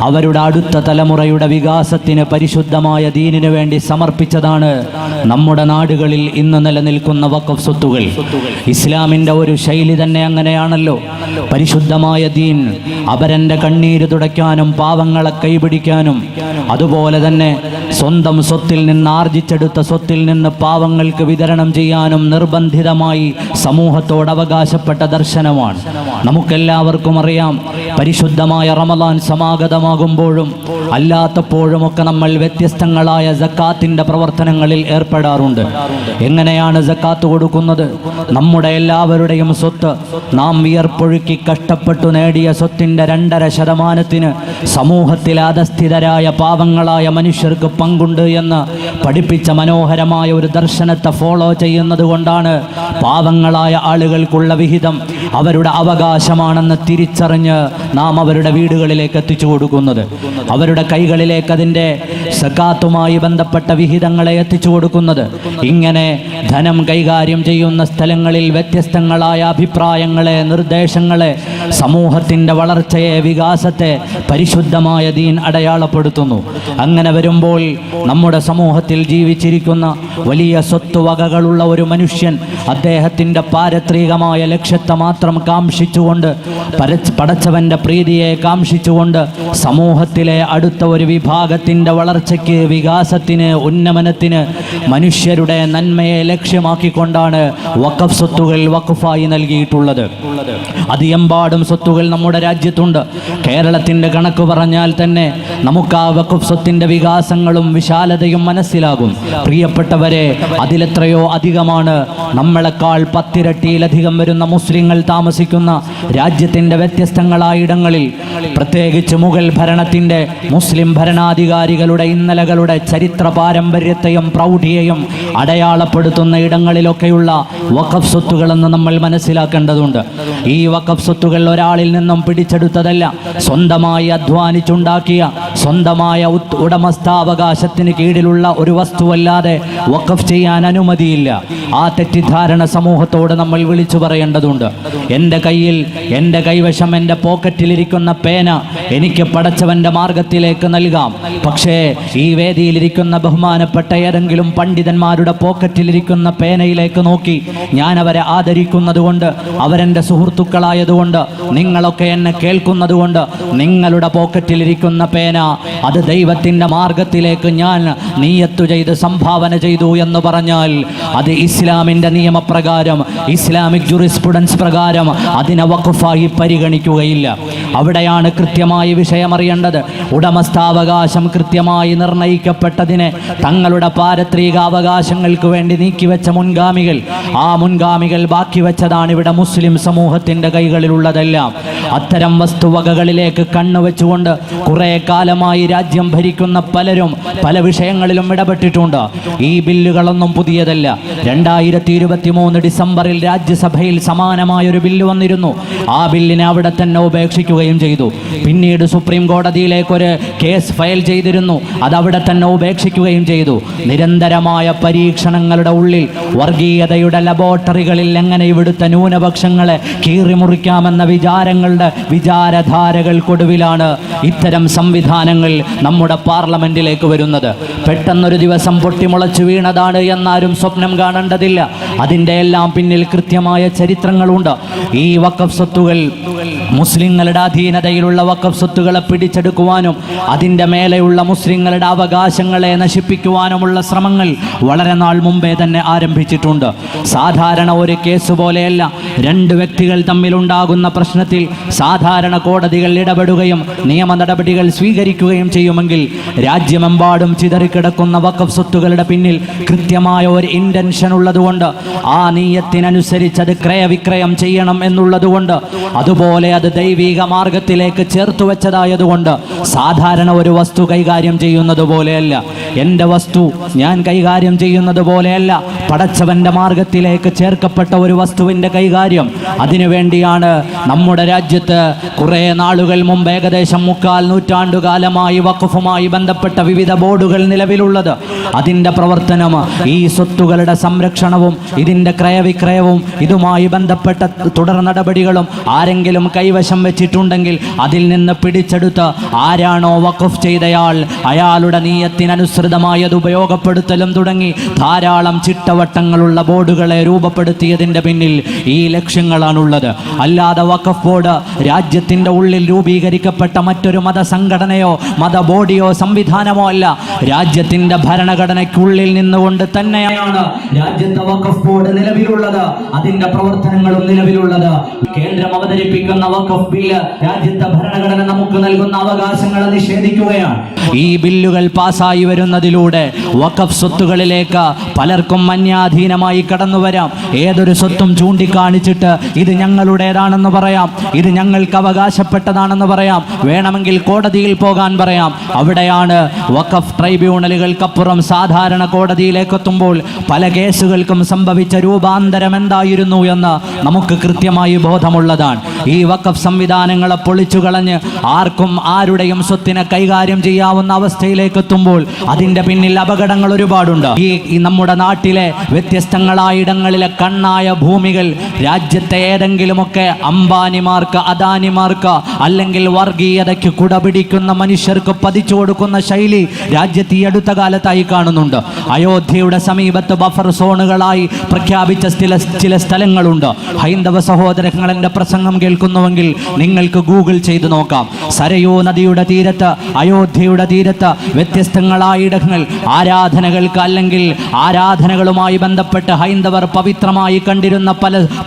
അവരുടെ അടുത്ത തലമുറയുടെ വികാസത്തിന് പരിശുദ്ധമായ ദീനിനു വേണ്ടി സമർപ്പിച്ചതാണ് നമ്മുടെ നാടുകളിൽ ഇന്ന് നിലനിൽക്കുന്ന വഖഫ് സ്വത്തുകൾ. ഇസ്ലാമിൻ്റെ ഒരു ശൈലി തന്നെ അങ്ങനെയാണല്ലോ. പരിശുദ്ധമായ ദീൻ അപരൻ്റെ കണ്ണീര് തുടയ്ക്കാനും പാവങ്ങളെ കൈപിടിക്കാനും അതുപോലെ തന്നെ സ്വന്തം സ്വത്തിൽ നിന്ന് ആർജിച്ചെടുത്ത സ്വത്തിൽ നിന്ന് പാവങ്ങൾക്ക് വിതരണം ചെയ്യാനും നിർബന്ധിതമായി സമൂഹത്തോട് അവകാശപ്പെട്ട ദർശനമാണ്. നമുക്കെല്ലാവർക്കും അറിയാം, പരിശുദ്ധമായ റമദാൻ സമാഗതമാകുമ്പോഴും അല്ലാത്തപ്പോഴുമൊക്കെ നമ്മൾ വ്യത്യസ്തങ്ങളായ സക്കാത്തിൻ്റെ പ്രവർത്തനങ്ങളിൽ ഏർപ്പെടാറുണ്ട്. എങ്ങനെയാണ് സക്കാത്ത് കൊടുക്കുന്നത്? നമ്മുടെ എല്ലാവരുടെയും സ്വത്ത്, നാം വിയർപ്പൊഴുക്കി കഷ്ടപ്പെട്ടു നേടിയ സ്വത്തിൻ്റെ 2.5% സമൂഹത്തിലെ അധസ്ഥിതരായ പാവങ്ങളായ മനുഷ്യർക്ക് പങ്കുണ്ട് എന്ന് പഠിപ്പിച്ച മനോഹരമായ ഒരു ദർശനത്തെ ഫോളോ ചെയ്യുന്നത് കൊണ്ടാണ് പാവങ്ങളായ ആളുകൾക്കുള്ള വിഹിതം അവരുടെ അവകാശമാണെന്ന് തിരിച്ചറിഞ്ഞ് നാം അവരുടെ വീടുകളിലേക്ക് എത്തിച്ചു കൊടുക്കുന്നത്, അവരുടെ കൈകളിലേക്ക് അതിൻ്റെ സക്കാത്തുമായി ബന്ധപ്പെട്ട വിഹിതങ്ങളെ എത്തിച്ചു കൊടുക്കുന്നത്. ഇങ്ങനെ ധനം കൈകാര്യം ചെയ്യുന്ന സ്ഥലങ്ങളിൽ വ്യത്യസ്തങ്ങളായ അഭിപ്രായങ്ങളെ, നിർദ്ദേശങ്ങളെ, സമൂഹത്തിൻ്റെ വളർച്ചയെ, വികാസത്തെ പരിശുദ്ധമായ ദീൻ അടയാളപ്പെടുത്തുന്നു. അങ്ങനെ വരുമ്പോൾ നമ്മുടെ സമൂഹത്തിൽ ജീവിച്ചിരിക്കുന്ന വലിയ സ്വത്തുവകകളുള്ള ഒരു മനുഷ്യൻ അദ്ദേഹത്തിൻ്റെ പാരത്രികമായ ലക്ഷ്യത്തെ മാത്രം കാംക്ഷിച്ചുകൊണ്ട്, പടച്ചവൻ്റെ പ്രീതിയെ കാംക്ഷിച്ചുകൊണ്ട് സമൂഹത്തിലെ അടുത്ത ഒരു വിഭാഗത്തിൻ്റെ വളർച്ചയ്ക്ക്, വികാസത്തിന്, ഉന്നമനത്തിന്, മനുഷ്യരുടെ നന്മയെ ലക്ഷ്യമാക്കിക്കൊണ്ടാണ് വഖഫ് സ്വത്തുകൾ വഖഫായി നൽകിയിട്ടുള്ളത്. അത് എമ്പാടും സ്വത്തുകൾ നമ്മുടെ രാജ്യത്തുണ്ട്. കേരളത്തിൻ്റെ കണക്ക് പറഞ്ഞാൽ തന്നെ നമുക്ക് ആ വഖഫ് സ്വത്തിൻ്റെ വികാസങ്ങളും വിശാലതയും മനസ്സിലാകും. പ്രിയപ്പെട്ടവരെ, അതിലെത്രയോ അധികമാണ് നമ്മളെക്കാൾ 10 ഇരട്ടിയിലധികം വരുന്ന മുസ്ലിങ്ങൾ താമസിക്കുന്ന രാജ്യത്തിൻ്റെ വ്യത്യസ്തങ്ങളായ ഇടങ്ങളിൽ, പ്രത്യേകിച്ച് മുഗൾ ഭരണത്തിൻ്റെ, മുസ്ലിം ഭരണാധികാരികളുടെ ഇന്നലകളുടെ ചരിത്ര പാരമ്പര്യത്തെയും പ്രൗഢിയെയും അടയാളപ്പെടുത്തുന്ന ഇടങ്ങളിലൊക്കെയുള്ള വഖഫ് സ്വത്തുകളെന്ന് നമ്മൾ മനസ്സിലാക്കേണ്ടതുണ്ട്. ഈ വഖഫ് സ്വത്തുകൾ ഒരാളിൽ നിന്നും പിടിച്ചെടുത്തതല്ല, സ്വന്തമായി അധ്വാനിച്ചുണ്ടാക്കിയ, സ്വന്തമായ ഉടമസ്ഥാവകാശത്തിന് കീഴിലുള്ള ഒരു വസ്തുവല്ലാതെ വഖഫ് ചെയ്യാൻ അനുമതിയില്ല. ആ തെറ്റിദ്ധാരണ സമൂഹത്തോട് നമ്മൾ വിളിച്ചു പറയേണ്ടതുണ്ട്. എൻ്റെ കയ്യിൽ, എൻ്റെ കൈവശം, എൻ്റെ പോക്കറ്റിലിരിക്കുന്ന പേന എനിക്ക് പടച്ചവൻ്റെ മാർഗത്തിലേക്ക് നൽകാം. പക്ഷേ ഈ വേദിയിലിരിക്കുന്ന ബഹുമാനപ്പെട്ട ഏതെങ്കിലും പണ്ഡിതന്മാരുടെ പോക്കറ്റിലിരിക്കുന്ന പേനയിലേക്ക് നോക്കി ഞാൻ അവരെ ആദരിക്കുന്നത് കൊണ്ട്, അവരെൻ്റെ സുഹൃത്തുക്കളായതുകൊണ്ട്, നിങ്ങളൊക്കെ എന്നെ കേൾക്കുന്നത് കൊണ്ട് നിങ്ങളുടെ പോക്കറ്റിലിരിക്കുന്ന പേന അത് ദൈവത്തിൻ്റെ മാർഗത്തിലേക്ക് ഞാൻ നിയ്യത്ത് ചെയ്ത് സംഭാവന ചെയ്തു എന്ന് പറഞ്ഞാൽ അത് ഇസ്ലാമിൻ്റെ നിയമപ്രകാരം, ഇസ്ലാമിക് ജുറിസ്പ്രുഡൻസ് പ്രകാരം അതിനെ വഖഫായി പരിഗണിക്കുകയില്ല. അവിടെയാണ് കൃത്യമായി വിഷയം അറിയേണ്ടത്. ഉടമസ്ഥാവകാശം കൃത്യമായി നിർണയിക്കപ്പെട്ടതിനെ തങ്ങളുടെ പാരത്രിക അവകാശങ്ങൾക്ക് വേണ്ടി നീക്കിവെച്ച മുൻഗാമികൾ, ആ മുൻഗാമികൾ ബാക്കി വെച്ചതാണ് ഇവിടെ മുസ്ലിം സമൂഹത്തിൻ്റെ കൈകളിലുള്ളതെല്ലാം. അത്തരം വസ്തുവകകളിലേക്ക് കണ്ണുവെച്ചുകൊണ്ട് കുറേ കാലമായി രാജ്യം ഭരിക്കുന്ന പലരും പല വിഷയങ്ങളിലും ഇടപെട്ടിട്ടുണ്ട്. ഈ ബില്ലുകളൊന്നും പുതിയതല്ല. 2023 ഡിസംബറിൽ രാജ്യസഭയിൽ സമാനമായൊരു ബില്ല് വന്നിരുന്നു. ആ ബില്ലിനെ അവിടെ തന്നെ ഉപേക്ഷിക്കുകയും ചെയ്തു. പിന്നീട് സുപ്രീം കോടതിയിലേക്കൊരു കേസ് ഫയൽ ചെയ്തിരുന്നു, അതവിടെ തന്നെ ഉപേക്ഷിക്കുകയും ചെയ്തു. നിരന്തരമായ പരീക്ഷണങ്ങളുടെ ഉള്ളിൽ വർഗീയതയുടെ ലബോറട്ടറികളിൽ എങ്ങനെ ഇവിടുത്തെ ന്യൂനപക്ഷങ്ങളെ കീറിമുറിക്കാമെന്ന വിചാരധാരകൾക്കൊടുവിലാണ് ഇത്തരം സംവിധാനങ്ങൾ നമ്മുടെ പാർലമെന്റിലേക്ക് വരുന്നത്. പെട്ടെന്നൊരു ദിവസം പൊട്ടിമുളച്ചു വീണതാണ് എന്നാരും സ്വപ്നം കാണേണ്ടതില്ല. അതിൻ്റെ എല്ലാം പിന്നിൽ കൃത്യമായ ചരിത്രങ്ങളുണ്ട്. ഈ വഖഫ് വഖഫ് സ്വത്തുകൾ മുസ്ലിങ്ങളുടെ അധീനതയിലുള്ള വഖഫ് സ്വത്തുകളെ പിടിച്ചെടുക്കുവാനും അതിൻ്റെ മേലെയുള്ള മുസ്ലിങ്ങളുടെ അവകാശങ്ങളെ നശിപ്പിക്കുവാനുമുള്ള ശ്രമങ്ങൾ വളരെ നാൾ മുമ്പേ തന്നെ ആരംഭിച്ചിട്ടുണ്ട്. സാധാരണ ഒരു കേസ് പോലെയല്ല. രണ്ട് വ്യക്തികൾ തമ്മിലുണ്ടാകുന്ന പ്രശ്നത്തിൽ സാധാരണ കോടതികൾ ഇടപെടുകയും നിയമ നടപടികൾ സ്വീകരിക്കുകയും ചെയ്യുമെങ്കിൽ രാജ്യമെമ്പാടും ചിതറിക്കിടക്കുന്ന വഖഫ് സ്വത്തുകളുടെ പിന്നിൽ കൃത്യമായ ഒരു ഇൻറ്റൻഷൻ ഉള്ളതുകൊണ്ട്, ആ നീയത്തിനനുസരിച്ച് അത് ക്രയവിക്രയം ചെയ്യണം എന്നുള്ളതുകൊണ്ട്, അതുപോലെ അത് ദൈവിക മാർഗത്തിലേക്ക് ചേർത്തു വെച്ചതായതുകൊണ്ട് സാധാരണ ഒരു വസ്തു കൈകാര്യം ചെയ്യുന്നത് പോലെയല്ല. എൻ്റെ വസ്തു ഞാൻ കൈകാര്യം ചെയ്യുന്നത് പോലെയല്ല. പടച്ചവന്റെ മാർഗത്തിലേക്ക് ചേർക്കപ്പെട്ട ഒരു വസ്തുവിൻ്റെ കൈകാര്യം. അതിനുവേണ്ടിയാണ് നമ്മുടെ രാജ്യത്ത് കുറേ നാളുകൾ മുമ്പ് ഏകദേശം 3/4 നൂറ്റാണ്ടുകാലമായി വഖഫുമായി ബന്ധപ്പെട്ട വിവിധ ബോർഡുകൾ നിലവിലുള്ളത്. അതിൻ്റെ പ്രവർത്തനം, ഈ സ്വത്തുകളുടെ സംരക്ഷണവും ഇതിൻ്റെ ക്രയവിക്രയവും ഇതുമായി ബന്ധപ്പെട്ട തുടർ നടപടികളും ആരെങ്കിലും കൈവശം വെച്ചിട്ടുണ്ടെങ്കിൽ അതിൽ നിന്ന് പിടിച്ചെടുത്ത് ആരാണോ വഖഫ് ചെയ്തയാൾ അയാളുടെ നീയത്തിനനുസൃതമായി അത് ഉപയോഗപ്പെടുത്തലും തുടങ്ങി ധാരാളം ചിട്ടവട്ടങ്ങളുള്ള ബോർഡുകളെ രൂപപ്പെടുത്തിയതിൻ്റെ പിന്നിൽ ഈ ലക്ഷ്യങ്ങളാണുള്ളത്. അല്ലാതെ വഖഫ് ബോർഡ് രാജ്യത്തിൻ്റെ ഉള്ളിൽ രൂപീകരിക്കപ്പെട്ട മറ്റൊരു മതസംഘടനയോ മത ബോഡിയോ സംവിധാനമോ അല്ല. രാജ്യത്തിൻ്റെ ഭരണഘടനയ്ക്കുള്ളിൽ നിന്നുകൊണ്ട് തന്നെയാണ് രാജ്യത്തെ വഖഫ് ബോർഡ് നിലവിലുള്ളത്, അതിൻ്റെ പ്രവർത്തനങ്ങളും നിലവിലുള്ളത്. കേന്ദ്രം അവതരിപ്പിക്കുന്ന വഖഫ് ബില്ല് രാജ്യത്തെ ഭരണഘടന നമുക്ക് നൽകുന്ന അവകാശങ്ങളെ നിഷേധിക്കുകയാണ്. ഈ ബില്ലുകൾ പാസ്സായി വരുന്നതിലൂടെ വഖഫ് സ്വത്തുകളിലേക്ക് പലർക്കും അന്യാധീനമായി കടന്നു വരാം. ഏതൊരു സ്വത്തും ചൂണ്ടിക്കാണിച്ചിട്ട് ഇത് ഞങ്ങളുടേതാണെന്ന് പറയാം, ഇത് ഞങ്ങൾക്ക് അവകാശപ്പെട്ടതാണെന്ന് പറയാം, വേണമെങ്കിൽ കോടതിയിൽ പോകാൻ പറയാം. അവിടെയാണ് വഖഫ് ട്രൈബ്യൂണലുകൾക്കപ്പുറം സാധാരണ കോടതിയിലേക്ക് എത്തുമ്പോൾ പല കേസുകൾക്കും സംഭവിച്ച രൂപാന്തരം എന്തായിരുന്നു എന്ന് നമുക്ക് കൃത്യമായി ബോധമുള്ളതാണ്. ഈ വഖഫ് സംവിധാനങ്ങളെ പൊളിച്ചു കളഞ്ഞ് ആർക്കും ആരുടെയും സ്വത്തിനെ കൈകാര്യം ചെയ്യാവുന്ന അവസ്ഥയിലേക്ക് എത്തുമ്പോൾ അതിൻ്റെ പിന്നിൽ അപകടങ്ങൾ ഒരുപാടുണ്ട്. ഈ നമ്മുടെ നാട്ടിലെ വ്യത്യസ്തങ്ങളായ ഇടങ്ങളിലെ കണ്ണായ ഭൂമികൾ രാജ്യത്തെ ഏതെങ്കിലുമൊക്കെ അംബാനിമാർക്ക്, അദാനിമാർക്ക് അല്ലെങ്കിൽ വർഗീയതയ്ക്ക് കുടപിടിക്കുന്ന മനുഷ്യർക്ക് പതിച്ചു കൊടുക്കുന്ന ശൈലി രാജ്യത്ത് ഈ അടുത്ത കാലത്തായി കാണുന്നുണ്ട്. അയോധ്യയുടെ സമീപത്ത് ബഫർ സോണുകളായി പ്രഖ്യാപിച്ച ചില സ്ഥലങ്ങളുണ്ട്. ഹൈന്ദവ സഹോദരങ്ങൾ എൻ്റെ പ്രസംഗം കേൾക്കുന്നുവെങ്കിൽ നിങ്ങൾക്ക് ഗൂഗിൾ ചെയ്ത് നോക്കാം. സരയൂ നദിയുടെ തീരത്ത്, അയോധ്യയുടെ തീരത്ത് വ്യത്യസ്തങ്ങളായ ഇടങ്ങൾ ആരാധനകൾക്ക് അല്ലെങ്കിൽ ആരാധനകളുമായി ബന്ധപ്പെട്ട് ഹൈന്ദവർ പവിത്രമായി കണ്ടിരുന്ന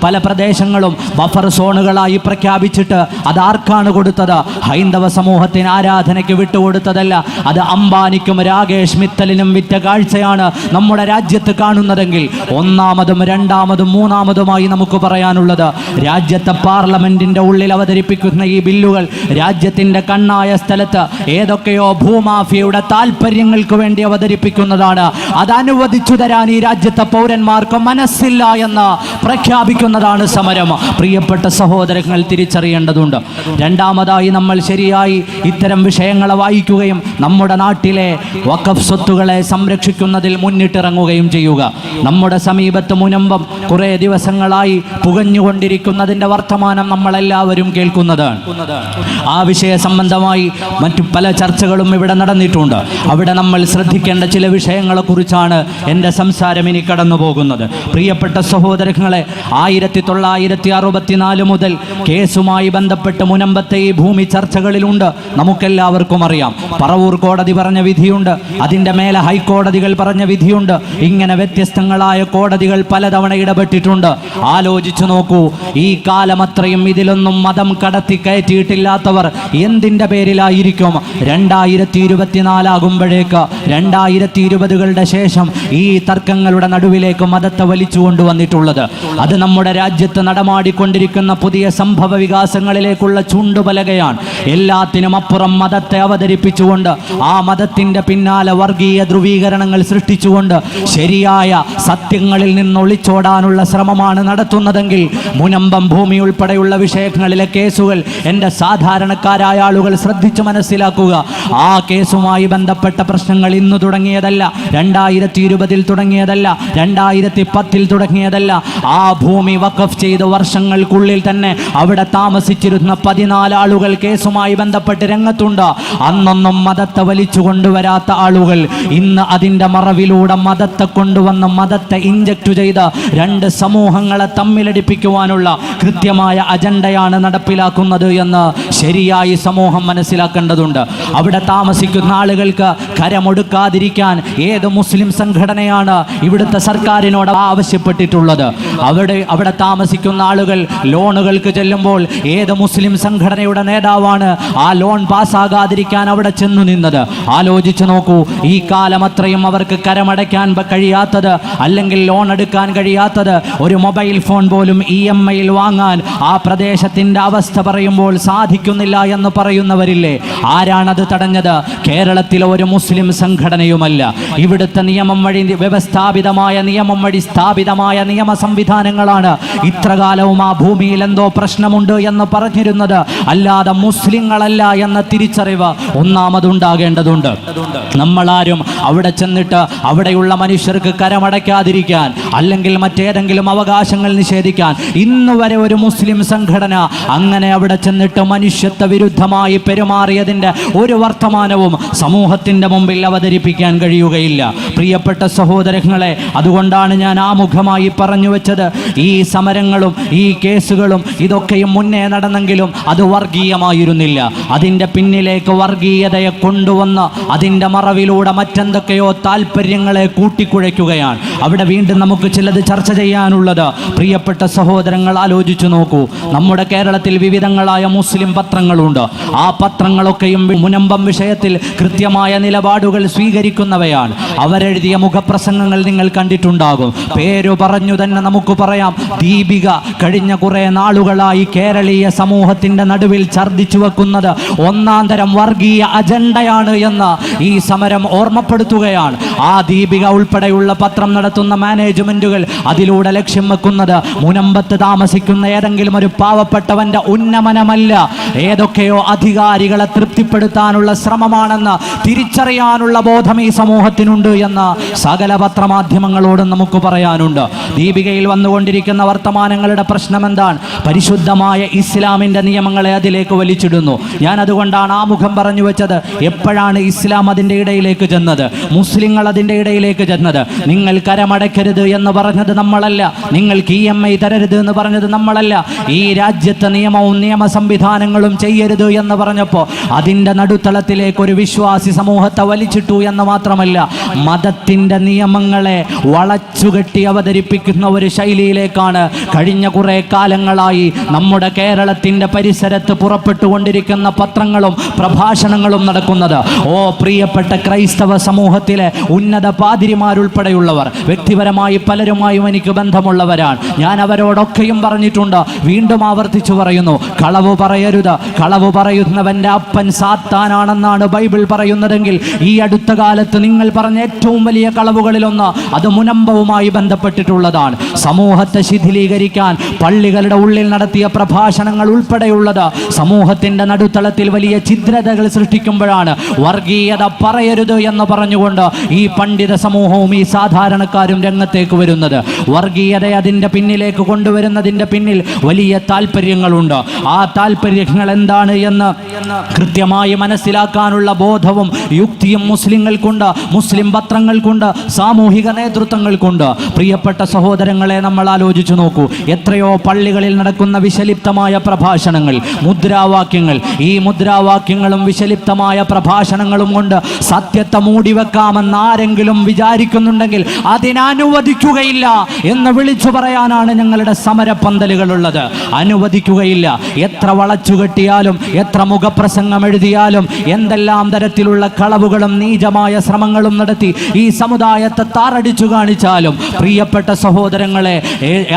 പല പ്രദേശങ്ങളും ബഫർ സോണുകളായി പ്രഖ്യാപിച്ചിട്ട് അത് ആർക്കാണ് കൊടുത്തത്? ഹൈന്ദവ സമൂഹത്തിന് ആരാധനയ്ക്ക് വിട്ടുകൊടുത്തതല്ല. അത് അംബാനിക്കും രാകേഷ് മിത്തലിനും വിറ്റ കാഴ്ചയാണ് നമ്മുടെ രാജ്യത്ത് കാണുന്നതെങ്കിൽ, ഒന്നാമതും രണ്ടാമതും മൂന്നാമതുമായി നമുക്ക് പറയാനുള്ളത്, രാജ്യത്തെ പാർലമെന്റിന്റെ ഉള്ളിൽ അവതരിപ്പിക്കുന്ന ഈ ബില്ലുകൾ രാജ്യത്തിന്റെ കണ്ണായ സ്ഥലത്ത് ഏതൊക്കെയോ ഭൂമാഫിയയുടെ താല്പര്യങ്ങൾക്ക് വേണ്ടി അവതരിപ്പിക്കുന്നതാണ്. അത് അനുവദിച്ചു തരാൻ ഈ രാജ്യത്തെ പൗരന്മാർക്ക് മനസ്സില്ല എന്ന് പ്രഖ്യാപിക്കുന്നതാണ് സമരം. പ്രിയപ്പെട്ട സഹോദരങ്ങൾ തിരിച്ചറിയേണ്ടതുണ്ട്. രണ്ടാമതായി നമ്മൾ ശരിയായി ഇത്തരം വിഷയങ്ങളെ വായിക്കുകയും നമ്മുടെ നാട്ടിലെ വഖഫ് സ്വത്തുകളെ സംരക്ഷിക്കുന്നതിൽ മുന്നിട്ടിറങ്ങുകയും ചെയ്യുക. നമ്മുടെ സമീപത്ത് മുനമ്പം കുറേ ദിവസങ്ങളായി പുകഞ്ഞുകൊണ്ടിരിക്കുന്നതിൻ്റെ വർത്തമാനം നമ്മളെല്ലാവരും കേൾക്കുന്നതാണ്. ആ വിഷയ സംബന്ധമായി മറ്റു പല ചർച്ചകളും ഇവിടെ നടന്നിട്ടുണ്ട്. അവിടെ നമ്മൾ ശ്രദ്ധിക്കേണ്ട ചില വിഷയങ്ങളെ കുറിച്ചാണ് എൻ്റെ സംസാരം ഇനി കടന്നു പോകുന്നത്. പ്രിയപ്പെട്ട സഹോദരങ്ങളെ, 1964 മുതൽ കേസുമായി ബന്ധപ്പെട്ട് മുനമ്പത്തെ ഈ ഭൂമി ചർച്ചകളിലുണ്ട്. നമുക്കെല്ലാവർക്കും അറിയാം. പറവൂർ കോടതി പറഞ്ഞ വിധിയുണ്ട്, അതിൻ്റെ മേലെ ഹൈക്കോടതികൾ പറഞ്ഞ വിധിയുണ്ട്. ഇങ്ങനെ വ്യത്യസ്തങ്ങളായ കോടതികൾ പലതവണ ഇടപെട്ടിട്ടുണ്ട്. ആലോചിച്ചു നോക്കൂ, ഈ കാലമത്രയും ഇതിലൊന്നും മതം കടത്തി കയറ്റിയിട്ടില്ലാത്തവർ എന്തിൻ്റെ പേരിലായിരിക്കും 2024 ആകുമ്പോഴേക്ക് 2020കളുടെ ശേഷം ഈ തർക്കങ്ങളുടെ നടുവിലേക്ക് മതത്തെ വലിച്ചു കൊണ്ടുവന്നിട്ടുള്ളത്? അത് നമ്മുടെ രാജ്യത്ത് നടമാടിക്കൊണ്ടിരിക്കുന്ന പുതിയ സംഭവ വികാസങ്ങളിലേക്കുള്ള ചൂണ്ടുപലകയാണ്. എല്ലാത്തിനും അപ്പുറം മതത്തെ അവതരിപ്പിച്ചുകൊണ്ട് ആ മതത്തിൻ്റെ പിന്നാലെ വർഗീയ ധ്രുവീകരണങ്ങൾ സൃഷ്ടിച്ചുകൊണ്ട് ശരിയായ സത്യങ്ങളിൽ നിന്ന് ഒളിച്ചോടാനുള്ള ശ്രമമാണ് നടത്തുന്നതെങ്കിൽ മുനമ്പം ഭൂമി ഉൾപ്പെടെയുള്ള വിഷയങ്ങളിലെ കേസുകൾ എൻ്റെ സാധാരണക്കാരായ ആളുകൾ ശ്രദ്ധിച്ചു മനസ്സിലാക്കുക. ആ കേസുമായി ബന്ധപ്പെട്ട പ്രശ്നങ്ങൾ ഇന്ന് തുടങ്ങിയതല്ല, 2020 തുടങ്ങിയതല്ല, 2010 തുടങ്ങിയതല്ല. ആ ഭൂമി വഖഫ് ചെയ്ത് വർഷങ്ങൾക്കുള്ളിൽ തന്നെ അവിടെ താമസിച്ചിരുന്ന 14 ആളുകൾ കേസുമായി ബന്ധപ്പെട്ട് രംഗത്തുണ്ട്. അന്നൊന്നും മതത്തെ വലിച്ചു കൊണ്ടുവരാത്ത ആളുകൾ ഇന്ന് അതിൻ്റെ മറവിലൂടെ മതത്തെ കൊണ്ടുവന്ന് മതത്തെ ഇഞ്ചക്ട് ചെയ്ത് രണ്ട് സമൂഹങ്ങളെ തമ്മിലടിപ്പിക്കുവാനുള്ള കൃത്യമായ അജണ്ടയാണ് നടപ്പിലാക്കുന്നത് എന്ന് ശരിയായി സമൂഹം മനസ്സിലാക്കേണ്ടതുണ്ട്. അവിടെ താമസിക്കുന്ന ആളുകൾക്ക് കരമൊടുക്കാതിരിക്കാൻ ഏത് മുസ്ലിം സംഘടനയാണ് ഇവിടുത്തെ സർക്കാരിനോട് ആവശ്യപ്പെട്ടിട്ടുള്ളത്? അവിടെ താമസിക്കുന്ന ആളുകൾ ലോണുകൾക്ക് ചെല്ലുമ്പോൾ ഏത് മുസ്ലിം സംഘടനയുടെ നേതാവാണ് ആ ലോൺ പാസ്സാകാതിരിക്കാൻ അവിടെ ചെന്നു നിന്നത്? ആലോചിച്ചു നോക്കൂ. ഈ കാലം അത്രയും അവർക്ക് കരമടയ്ക്കാൻ കഴിയാത്തത്, അല്ലെങ്കിൽ ലോൺ എടുക്കാൻ കഴിയാത്തത്, ഒരു മൊബൈൽ ഫോൺ പോലും EMI വാങ്ങാൻ ആ പ്രദേശത്തിന്റെ അവസ്ഥ പറയുമ്പോൾ സാധിക്കുന്നില്ല എന്ന് പറയുന്നവരില്ലേ? ആരാണത് തടഞ്ഞത്? കേരളത്തിലെ ഒരു മുസ്ലിം സംഘടനയുമല്ല. ഇവിടുത്തെ നിയമം വഴി വ്യവസ്ഥാപിതമായ നിയമം വഴി സ്ഥാപിതമായ നിയമ സംവിധാനങ്ങളാണ് ഇത്രകാലവും ആ ഭൂമിയിൽ എന്തോ പ്രശ്നമുണ്ട് എന്ന് പറഞ്ഞിരുന്നത്. അല്ലാതെ മുസ്ലിങ്ങളല്ല എന്ന തിരിച്ചറിവ് ഒന്നാമതുണ്ടാകേണ്ടതുണ്ട്. നമ്മളാരും അവിടെ ചെന്നിട്ട് അവിടെയുള്ള മനുഷ്യർക്ക് കരമടയ്ക്കാതിരിക്കാൻ, അല്ലെങ്കിൽ മറ്റേതെങ്കിലും അവകാശങ്ങൾ നിഷേധിക്കാൻ ഇന്ന് വരെ ഒരു മുസ്ലിം സംഘടന അങ്ങനെ അവിടെ ചെന്നിട്ട് മനുഷ്യത്വ വിരുദ്ധമായി പെരുമാറിയതിൻ്റെ ഒരു വർത്തമാനവും സമൂഹത്തിൻ്റെ മുമ്പിൽ അവതരിപ്പിക്കാൻ കഴിയുകയില്ല. പ്രിയപ്പെട്ട സഹോദരങ്ങളെ, അതുകൊണ്ടാണ് ഞാൻ ആമുഖമായി പറഞ്ഞു വെച്ചത്, ഈ സമരങ്ങളും ഈ കേസുകളും ഇതൊക്കെയും മുന്നേ നടന്നെങ്കിലും അത് വർഗീയമായിരുന്നില്ല. അതിൻ്റെ പിന്നിലേക്ക് വർഗീയതയെ കൊണ്ടുവന്ന് അതിൻ്റെ മറവിലൂടെ മറ്റെന്തൊക്കെയോ താല്പര്യങ്ങളെ കൂട്ടിക്കുഴയ്ക്കുകയാണ്. അവിടെ വീണ്ടും നമുക്ക് ചിലത് ചർച്ച ചെയ്യാനുള്ളത്. പ്രിയപ്പെട്ട സഹോദരങ്ങൾ, ആലോചിച്ചു നോക്കൂ. നമ്മുടെ കേരളത്തിൽ വിവിധങ്ങളായ മുസ്ലിം പത്രങ്ങളുണ്ട്. ആ പത്രങ്ങളൊക്കെയും മുനമ്പം വിഷയത്തിൽ കൃത്യമായ നിലപാടുകൾ സ്വീകരിക്കുന്നവയാണ്. അവരെഴുതിയ മുഖപ്രസംഗങ്ങൾ നിങ്ങൾ കണ്ടിട്ടുണ്ടാകും. പേരു പറഞ്ഞു തന്നെ നമുക്ക് പറയാം, ദീപിക കഴിഞ്ഞ കുറെ നാളുകളായി കേരളീയ സമൂഹത്തിന്റെ നടുവിൽ ഛർദ്ദിച്ചു വെക്കുന്നത് ഒന്നാം തരം വർഗീയ അജണ്ടയാണ് എന്ന് ഈ സമരം ഓർമ്മപ്പെടുത്തുകയാണ്. ആ ദീപിക ഉൾപ്പെടെയുള്ള പത്രം നടത്തുന്ന മാനേജ്മെന്റുകൾ അതിലൂടെ ലക്ഷ്യം വെക്കുന്നത് മുനമ്പത്ത് താമസിക്കുന്ന ഏതെങ്കിലും ഒരു പാവപ്പെട്ടവന്റെ ഉന്നമനമല്ല, ഏതൊക്കെയോ അധികാരികളെ തൃപ്തിപ്പെടുത്താനുള്ള ശ്രമമാണെന്ന് തിരിച്ചറിയാനുള്ള ബോധം ഈ സമൂഹത്തിനുണ്ട് എന്ന് സകല പത്രമാധ്യമങ്ങളോടും നമുക്ക് പറയാനുണ്ട്. ദീപികയിൽ വന്നുകൊണ്ടിരിക്കുന്ന വർത്തമാനങ്ങളുടെ പ്രശ്നം എന്താണ്? പരിശുദ്ധമായ ഇസ്ലാമിന്റെ നിയമങ്ങളെ അതിലേക്ക് വലിച്ചിടുന്നു. ഞാൻ അതുകൊണ്ടാണ് ആമുഖം പറഞ്ഞു വെച്ചത്. എപ്പോഴാണ് ഇസ്ലാം അതിൻ്റെ ഇടയിലേക്ക് ചെന്നത്? മുസ്ലിങ്ങൾ അതിൻ്റെ ഇടയിലേക്ക് ചെന്നത്. നിങ്ങൾ കരമടയ്ക്കരുത് എന്ന് പറഞ്ഞത് നമ്മളല്ല, നിങ്ങൾക്ക് EMI തരരുത് എന്ന് പറഞ്ഞത് നമ്മളല്ല, ഈ രാജ്യത്തെ നിയമവും നിയമ സംവിധാനങ്ങളും ചെയ്യരുത് എന്ന് പറഞ്ഞപ്പോൾ അതിൻ്റെ നടുത്തളത്തിലേക്ക് ഒരു വിശ്വാസി സമൂഹത്തെ വലിച്ചിട്ടു എന്ന് മാത്രമല്ല, മതത്തിൻ്റെ നിയമങ്ങളെ വളച്ചുകെട്ടി അവതരിപ്പിക്കുന്ന ഒരു ശൈലിയിലേക്കാണ് കഴിഞ്ഞ കുറേ കാലങ്ങളായി നമ്മുടെ കേരളത്തിൻ്റെ പരിസരത്ത് പുറപ്പെട്ടുകൊണ്ടിരിക്കുന്ന പത്രങ്ങളും പ്രഭാഷണങ്ങളും നടക്കുന്നത്. ഓ പ്രിയപ്പെട്ട ക്രൈസ്തവ സമൂഹത്തിലെ ഉന്നത പാതിരിമാരുൾപ്പെടെയുള്ളവർ, വ്യക്തിപരമായി പലരുമായും എനിക്ക് ബന്ധമുള്ളവരാണ്. ഞാൻ അവരോടൊക്കെയും പറഞ്ഞിട്ടുണ്ട്, വീണ്ടും ആവർത്തിച്ചു പറയുന്നു, കളവ് പറയരുത്. കളവ് പറയുന്നവൻ്റെ അപ്പൻ സാത്താനാണെന്നാണ് ബൈബിൾ പറയുന്നതെങ്കിൽ ഈ അടുത്ത കാലത്ത് നിങ്ങൾ പറഞ്ഞ ഏറ്റവും വലിയ കളവുകളിലൊന്ന് അത് മുനമ്പവുമായി ബന്ധപ്പെട്ടിട്ടുള്ളതാണ്. സമൂഹത്തെ ശിഥിലീകരിക്കാൻ പള്ളികളുടെ ഉള്ളിൽ നടത്തിയ പ്രഭാഷണങ്ങൾ ഉൾപ്പെടെയുള്ളത് സമൂഹത്തിൻ്റെ നടുത്തളത്തിൽ വലിയ ഛിദ്രതകൾ സൃഷ്ടിക്കുമ്പോഴാണ് വർഗീയത പറയരുത് എന്ന് പറഞ്ഞുകൊണ്ട് ഈ പണ്ഡിത സമൂഹവും ഈ സാധാരണക്കാരും രംഗത്തേക്ക് വരുന്നത്. വർഗീയത അതിൻ്റെ പിന്നിലേക്ക് കൊണ്ടുവരുന്നതിൻ്റെ പിന്നിൽ വലിയ താല്പര്യങ്ങളുണ്ട്. ആ താല്പര്യങ്ങൾ എന്താണ് എന്ന് കൃത്യമായി മനസ്സിലാക്കാനുള്ള ബോധവും യുക്തിയും മുസ്ലിങ്ങൾക്കുണ്ട്, മുസ്ലിം പത്രങ്ങൾക്കുണ്ട്, സാമൂഹിക നേതൃത്വങ്ങൾക്കുണ്ട്. പ്രിയപ്പെട്ട സഹോദരങ്ങളെ, നമ്മൾ ആലോചിച്ചു നോക്കൂ. എത്രയോ പള്ളികളിൽ നടക്കുന്ന വിഷലിപ്തമായ പ്രഭാഷണങ്ങൾ, മുദ്രാവാക്യങ്ങൾ. ഈ മുദ്രാവാക്യങ്ങളും വിഷലിപ്തമായ പ്രഭാഷണങ്ങളും കൊണ്ട് സത്യത്തെ മൂടിവെക്കാമെന്ന് ആരെങ്കിലും വിചാരിക്കുന്നുണ്ടെങ്കിൽ അതിനനുവദിക്കുകയില്ല എന്ന് വിളിച്ചു പറയാനാണ് ഞങ്ങളുടെ സമരപ്പന്തലുകളുള്ളത്. അനുവദിക്കുകയില്ല. എത്ര വളച്ചുകെട്ടിയാലും, എത്ര മുഖപ്രസംഗം എഴുതിയാലും, എന്തെല്ലാം തരത്തിലുള്ള കളവുകളും നീചമായ ശ്രമങ്ങളും നടത്തി ഈ സമുദായത്തെ താറടിച്ചു കാണിച്ചാലും, പ്രിയപ്പെട്ട സഹോദരങ്ങളെ,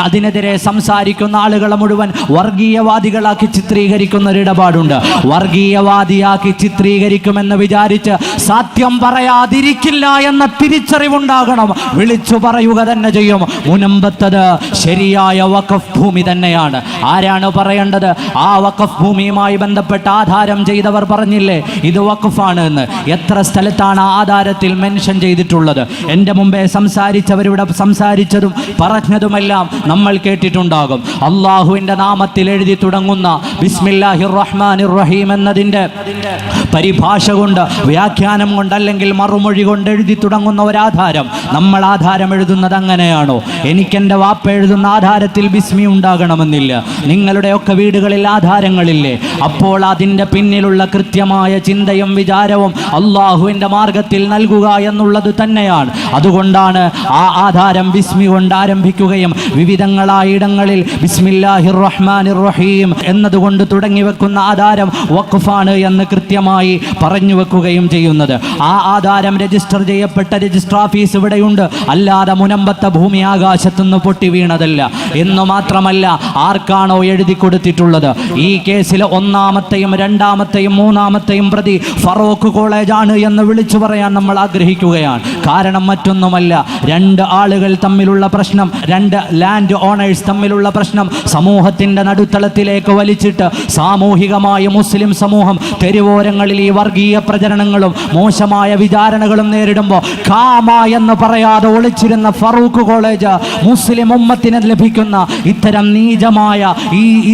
അതിനെതിരെ സംസാരിക്കുന്ന ആളുകളെ മുഴുവൻ വർഗീയവാദികളാക്കി ചിത്രീകരിക്കുന്ന ഒരു ഇടപാടുണ്ട്. വർഗീയവാദിയാക്കി ചിത്രീകരിക്കുമെന്ന് വിചാരിച്ച് സത്യം പറയാതിരിക്കില്ല എന്ന തിരിച്ചറിവുണ്ടാകണം. വിളിച്ചു പറയുക തന്നെ ചെയ്യും. മുനമ്പത്തത് ശരിയായ വഖഫ് ഭൂമി തന്നെയാണ്. ആരാണ് പറയേണ്ടത്? ആ വഖഫ് ഭൂമിയുമായി ബന്ധപ്പെട്ട ആധാരം ചെയ്തവർ പറഞ്ഞില്ലേ ഇത് വഖഫാണ് എന്ന്. എത്ര സ്ഥലത്താണ് ആധാരത്തിൽ മെൻഷൻ ചെയ്തിട്ടുള്ളത്? എൻ്റെ മുമ്പേ സംസാരിച്ചവരിവിടെ സംസാരിച്ചതും പറഞ്ഞതും പറഞ്ഞതുമെല്ലാം നമ്മൾ കേട്ടിട്ടുണ്ടാകും. അള്ളാഹുവിൻ്റെ നാമത്തിൽ എഴുതി തുടങ്ങുന്ന ബിസ്മില്ലാഹിർ റഹ്മാനിർ റഹീം എന്നതിൻ്റെ പരിഭാഷ കൊണ്ട്, വ്യാഖ്യാനം കൊണ്ട്, അല്ലെങ്കിൽ മറുമൊഴി കൊണ്ട് എഴുതി തുടങ്ങുന്ന ഒരാധാരം, നമ്മൾ ആധാരം എഴുതുന്നത് അങ്ങനെയാണോ? എനിക്കെൻ്റെ വാപ്പ എഴുതുന്ന ആധാരത്തിൽ ബിസ്മി ഉണ്ടാകണമെന്നില്ല. നിങ്ങളുടെയൊക്കെ വീടുകളിൽ ആധാരങ്ങളില്ലേ? അപ്പോൾ അതിൻ്റെ പിന്നിലുള്ള കൃത്യമായ ചിന്തയും വിചാരവും അള്ളാഹുവിൻ്റെ മാർഗത്തിൽ നൽകുക എന്നുള്ളത് തന്നെയാണ്. അതുകൊണ്ടാണ് ആ ആധാരം ബിസ്മി കൊണ്ട് ആരംഭിക്കുകയും വിവിധങ്ങളായ ഇടങ്ങളിൽ ബിസ്മില്ലാഹിർ റഹ്മാനിർ റഹീം എന്നതുകൊണ്ട് തുടങ്ങി വെക്കുന്ന ആധാരം വഖഫാണ് എന്ന് കൃത്യമായി പറഞ്ഞു വെക്കുകയും ചെയ്യുന്നത്. ആ ആധാരം രജിസ്റ്റർ ചെയ്യപ്പെട്ട രജിസ്റ്റർ ഓഫീസ് ഇവിടെയുണ്ട്, അല്ലാതെ മുനമ്പത്തെ ഭൂമി ആകാശത്തുനിന്ന് പൊട്ടി വീണതല്ല. എന്നു മാത്രമല്ല, ആർക്കാണോ എഴുതി കൊടുത്തിട്ടുള്ളത്, ഈ കേസിൽ ഒന്നാമത്തെയും രണ്ടാമത്തെയും മൂന്നാമത്തെയും പ്രതി ഫറൂഖ് കോളേജാണ് എന്ന് വിളിച്ചു പറയാൻ നമ്മൾ ആഗ്രഹിക്കുകയാണ്. കാരണം മറ്റൊന്നുമല്ല, രണ്ട് ആളുകൾ തമ്മിലുള്ള പ്രശ്നം, രണ്ട് ലാൻഡ് ഓണേഴ്സ് തമ്മിലുള്ള പ്രശ്നം സമൂഹത്തിൻ്റെ നടുത്തളത്തിലേക്ക് വലിച്ചിട്ട് സാമൂഹികമായി മുസ്ലിം സമൂഹം തെരുവോരങ്ങളിൽ ഈ വർഗീയ പ്രചരണങ്ങളും മോശമായ വിചാരണകളും നേരിടുമ്പോൾ കാമ എന്ന് പറയാതെ ഒളിച്ചിരുന്ന ഫറൂഖ് കോളേജ് മുസ്ലിം ഉമ്മത്തിന് ലഭിക്കുന്ന ഇത്തരം നീചമായ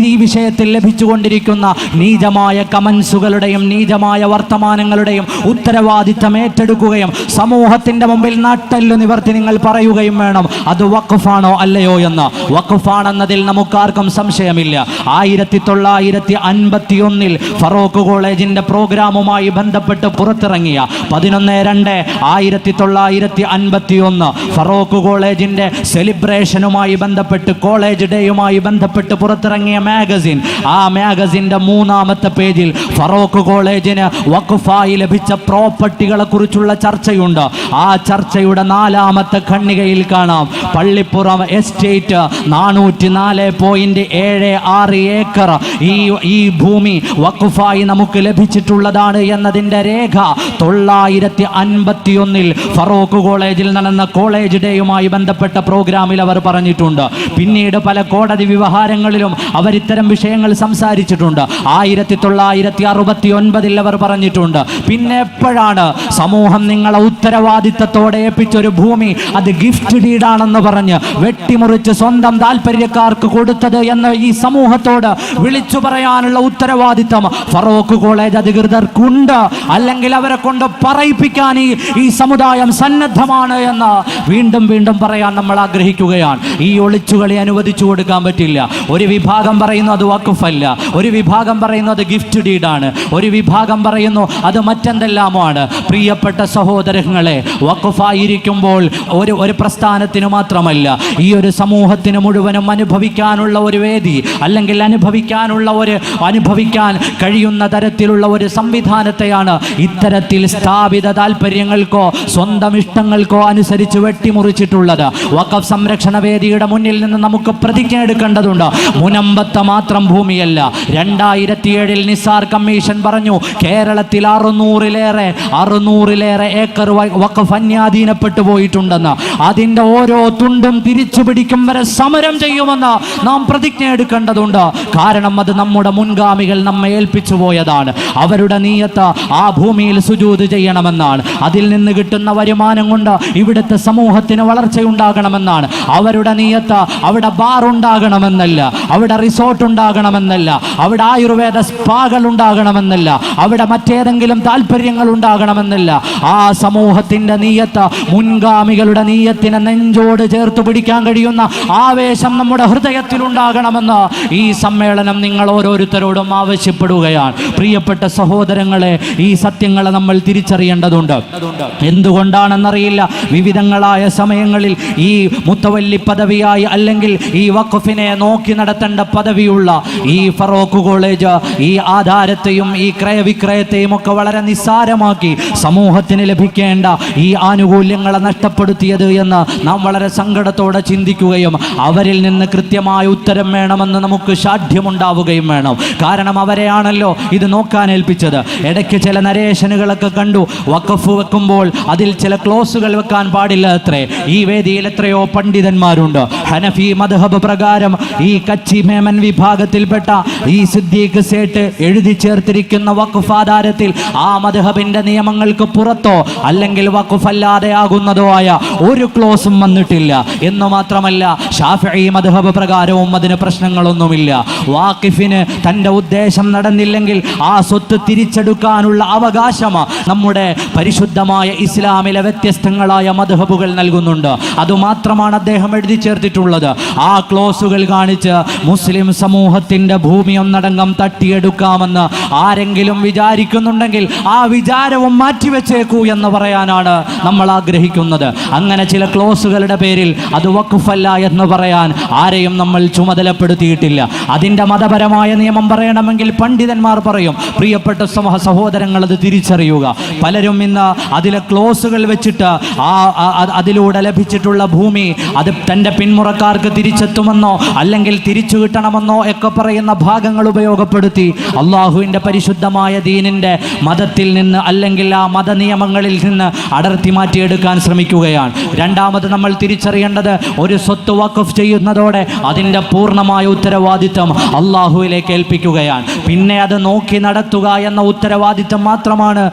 ഈ വിഷയത്തിൽ ലഭിച്ചുകൊണ്ടിരിക്കുന്ന നീചമായ കമൻസുകളുടെയും നീചമായ വർത്തമാനങ്ങളുടെയും ഉത്തരവാദിത്തം ഏറ്റെടുക്കുകയും സമൂഹത്തിന്റെ മുമ്പിൽ നട്ടെല്ലു നിവർത്തി നിങ്ങൾ പറയുകയും വേണം, അത് വഖഫാണോ അല്ലയോ എന്ന്. വഖഫാണെന്നതിൽ നമുക്കാർക്കും സംശയമില്ല. 1951 ഫറൂഖ് കോളേജിന്റെ പ്രോഗ്രാമുമായി ബന്ധപ്പെട്ട് പുറത്തിറങ്ങിയ 11/2/1951 ഫറൂഖ് കോളേജിന്റെ സെലിബ്രേഷനുമായി ബന്ധപ്പെട്ട്, കോളേജ് ഡേയുമായി ബന്ധപ്പെട്ട് പുറത്തിറങ്ങിയ മാഗസിൻ, ആ മാഗസിന്റെ 3-ാമത്തെ പേജിൽ ഫറൂഖ് കോളേജിന് വഖഫായി ലഭിച്ച പ്രോപ്പർട്ടികളെ കുറിച്ചുള്ള ചർച്ചയുണ്ട്. ആ ചർച്ചയുടെ 4-ാമത്തെ ഖണ്ഡികയിൽ കാണാം, പള്ളിപ്പുറം എസ്റ്റേറ്റ് 404.76 ഏക്കർ ഈ ഭൂമി വഖഫായി നമുക്ക് ലഭിച്ചിട്ടുള്ളതാണ് എന്നതിൻ്റെ രേഖ 951 ഫറൂഖ് കോളേജിൽ നടന്ന കോളേജ് ഡേയുമായി ബന്ധപ്പെട്ട പ്രോഗ്രാമിൽ അവർ പറഞ്ഞിട്ടുണ്ട്. പിന്നീട് പല കോടതി വ്യവഹാരങ്ങളിലും അവർ ഇത്തരം വിഷയങ്ങൾ സംസാരിച്ചിട്ടുണ്ട്. 1969 അവർ പറഞ്ഞിട്ടുണ്ട്. പിന്നെ എപ്പോഴാണ് സമൂഹം നിങ്ങളെ ഉത്തരവാദിത്തത്തോടെ ഏൽപ്പിച്ചൊരു ഭൂമി അത് ഗിഫ്റ്റ് ഡീഡാണെന്ന് പറഞ്ഞ് വെട്ടിമുറിച്ച് സ്വന്തം താല്പര്യക്കാർക്ക് കൊടുത്തത് എന്ന് ഈ സമൂഹത്തോട് വിളിച്ചു പറയാനുള്ള ഉത്തരവാദിത്തം ഫറൂഖ് കോളേജ് അധികൃതർക്കുണ്ട്, അല്ലെങ്കിൽ അവരെ കൊണ്ട് പറയിപ്പിക്കാൻ ഈ സമുദായം സന്നദ്ധമാണ് എന്ന് വീണ്ടും വീണ്ടും പറയാൻ നമ്മൾ ആഗ്രഹിക്കുകയാണ്. ഈ ഒളിച്ചുകളി അനുവദിച്ചു കൊടുക്കാൻ പറ്റില്ല. ഒരു വിഭാഗം പറയുന്നു അത് വഖഫല്ല, ഒരു വിഭാഗം പറയുന്നു അത് ഗിഫ്റ്റ് ഡീഡാണ്, ഒരു വിഭാഗം പറയുന്നു അത് മറ്റെന്തെല്ലാമാണ്. പ്രിയപ്പെട്ട സഹോദരങ്ങളെ, വഖഫായിരിക്കുമ്പോൾ ഒരു പ്രസ്ഥാനത്തിന് മാത്രമല്ല, ഈ ഒരു സമൂഹത്തിന് മുഴുവനും അനുഭവിക്കാനുള്ള ഒരു വേദി, അല്ലെങ്കിൽ അനുഭവിക്കാൻ കഴിയുന്ന തരത്തിലുള്ള ഒരു സംവിധാനത്തെയാണ് ഇത്തരത്തിൽ സ്ഥാപിത താല്പര്യങ്ങൾക്കോ സ്വന്തം ഇഷ്ടങ്ങൾക്കോ അനുസരിച്ച് വെട്ടിമുറിച്ചിട്ടുള്ളത്. വഖഫ് സംരക്ഷണ വേദിയുടെ മുന്നിൽ നിന്ന് നമുക്ക് പ്രതിജ്ഞ എടുക്കേണ്ടതുണ്ട്. മുനമ്പത്തെ മാത്രം ഭൂമിയല്ല. 2007 നിസാർ കമ്മീഷൻ പറഞ്ഞു, കേരളത്തിൽ 600-ലേറെ ഏക്കർ വഖഫ് അന്യാധീനപ്പെട്ടു പോയിട്ടുണ്ടെന്ന്. അതിൻ്റെ ഓരോ തുണ്ടും തിരിച്ചു പിടിക്കും വരെ സമരം ചെയ്യുമെന്ന് നാം പ്രതിജ്ഞ എടുക്കേണ്ടതുണ്ട്. കാരണം അത് നമ്മുടെ മുൻഗാമികൾ നമ്മെ ഏൽപ്പിച്ചു പോയതാണ്. അവരുടെ നീയത്ത് ആ ഭൂമിയിൽ സുജൂദ് ചെയ്യണമെന്നാണ്. അതിൽ നിന്ന് കിട്ടുന്ന വരുമാനം കൊണ്ട് ഇവിടുത്തെ സമൂഹത്തിന് വളർച്ചയുണ്ടാകണമെന്നാണ്. അവരുടെ നീയത്ത് അവിടെ ബാർ ഉണ്ടാകണമെന്നല്ല, അവിടെ റിസോർട്ട് ഉണ്ടാകണമെന്നല്ല, അവിടെ ആയുർവേദ സ്പാകൾ ഉണ്ടാകണമെന്നല്ല, അവിടെ മറ്റേതെങ്കിലും താല്പര്യങ്ങൾ ഉണ്ടാകണമെന്നല്ല. ആ സമൂഹത്തിന്റെ നീയത്ത്, മുൻഗാമികളുടെ നീയത്തിനെ നെഞ്ചോട് ചേർത്ത് പിടിക്കാൻ കഴിയുന്ന ആവേശം നമ്മുടെ ഹൃദയത്തിൽ ഉണ്ടാകണമെന്ന് ഈ സമ്മേളനം നിങ്ങൾ ഓരോരുത്തരോടും ആവശ്യപ്പെടുകയാണ്. പ്രിയപ്പെട്ട സഹോദരങ്ങളെ, ഈ സത്യങ്ങളെ നമ്മൾ തിരിച്ചറിയേണ്ടതുണ്ട്. എന്തുകൊണ്ടാണെന്നറിയില്ല, വിവിധങ്ങളായ സമയങ്ങളിൽ ഈ മുത്തവല്ലി പദവിയായി, അല്ലെങ്കിൽ ഈ വഖഫിനെ നോക്കി നടത്തേണ്ട പദവിയുള്ള ഈ ഫറൂഖ് കോളേജ് ഈ ആധാരത്തെയും ഈ ക്രയവിക്രയത്തെയും ഒക്കെ വളരെ നിസ്സാരമാക്കി സമൂഹത്തിന് ലഭിക്കേണ്ട ഈ ആനുകൂല്യങ്ങളെ നഷ്ടപ്പെടുത്തിയത് എന്ന് നാം വളരെ സങ്കടത്തോടെ ചിന്തിക്കുകയും അവരിൽ നിന്ന് കൃത്യമായ ഉത്തരം വേണമെന്ന് നമുക്ക് ശാഠ്യമുണ്ടാവുകയും വേണം. കാരണം അവരെയാണല്ലോ ഇത് നോക്കാൻ ഏൽപ്പിച്ചത്. ഇടയ്ക്ക് ചില നരേഷനുകളൊക്കെ കണ്ടു, വഖഫ് വെക്കുമ്പോൾ അതിൽ ചില ക്ലോസുകൾ വെക്കാൻ പാടില്ല അത്രേ. ഈ വേദിയിൽ എത്രയോ പണ്ഡിതന്മാരുണ്ട്. ഹനഫി മദ്ഹബ് പ്രകാരം ഈ കച്ചി മേമൻ വിഭാഗത്തിൽപ്പെട്ട ഈ സിദ്ദീഖ് സേട്ട് എഴുതി ചേർത്തിരിക്കുന്ന വഖഫ് ആധാരത്തിൽ ആ മദ്ഹബിന്റെ നിയമങ്ങൾക്ക് പുറത്തോ അല്ലെങ്കിൽ വഖഫ് അല്ലാതെ ആകുന്നതോ ആയ ഒരു ക്ലോസും വന്നിട്ടില്ല. എന്ന് എന്ന് മാത്രമല്ല ശാഫിഈ മദ്ഹബ് പ്രകാരവും അതിന് പ്രശ്നങ്ങളൊന്നുമില്ല. വാഖിഫിന് തൻ്റെ ഉദ്ദേശം നടന്നില്ലെങ്കിൽ ആ സ്വത്ത് തിരിച്ചെടുക്കാനുള്ള അവകാശം നമ്മുടെ പരിശുദ്ധമായ ഇസ്ലാമിലെ വ്യത്യസ്തങ്ങളായ മദ്ഹബുകൾ നൽകുന്നുണ്ട്. അതുമാത്രമാണ് അദ്ദേഹം എഴുതി ചേർത്തിട്ടുള്ളത്. ആ ക്ലോസുകൾ കാണിച്ച് മുസ്ലിം സമൂഹത്തിൻ്റെ ഭൂമി ഒന്നടങ്കം തട്ടിയെടുക്കാമെന്ന് ആരെങ്കിലും വിചാരിക്കുന്നുണ്ടെങ്കിൽ ആ വിചാരവും മാറ്റിവെച്ചേക്കൂ എന്ന് പറയാനാണ് നമ്മൾ ആഗ്രഹിക്കുന്നത്. അങ്ങനെ ചില ക്ലോസുകളുടെ പേരിൽ അത് വഖഫല്ല എന്ന് പറയാൻ ആരെയും നമ്മൾ ചുമതലപ്പെടുത്തിയിട്ടില്ല. അതിൻ്റെ മതപരമായ നിയമം പറയണമെങ്കിൽ പണ്ഡിതന്മാർ പറയും. പ്രിയപ്പെട്ട സഹോദരങ്ങൾ, അത് തിരിച്ചറിയുക. പലരും ഇന്ന് അതിലെ ക്ലോസുകൾ വെച്ചിട്ട് അതിലൂടെ ലഭിച്ചിട്ടുള്ള ഭൂമി അത് തൻ്റെ പിന്മുറക്കാർക്ക് തിരിച്ചെത്തുമെന്നോ അല്ലെങ്കിൽ തിരിച്ചു കിട്ടണമെന്നോ ഒക്കെ പറയുന്ന ഭാഗങ്ങൾ ഉപയോഗപ്പെടുത്തി അള്ളാഹുവിൻ്റെ പരിശുദ്ധമായ ദീനിൻ്റെ മതത്തിൽ നിന്ന് അല്ലെങ്കിൽ ആ മതനിയമങ്ങളിൽ നിന്ന് അടർത്തി മാറ്റിയെടുക്കാൻ ശ്രമിക്കുകയാണ്. രണ്ടാമത് നമ്മൾ തിരിച്ചറിയേണ്ടത്, ഒരു സ്വത്ത് വഖഫ് ചെയ്യുന്നതോടെ അതിൻ്റെ പൂർണ്ണമായ ഉത്തരവാദിത്തം അള്ളാഹുവിലേക്ക് ഏൽപ്പിക്കുകയാണ്. പിന്നെ അത് നോക്കി നടത്തുക എന്ന ഉത്തരവാദിത്തം മാത്രമാണ്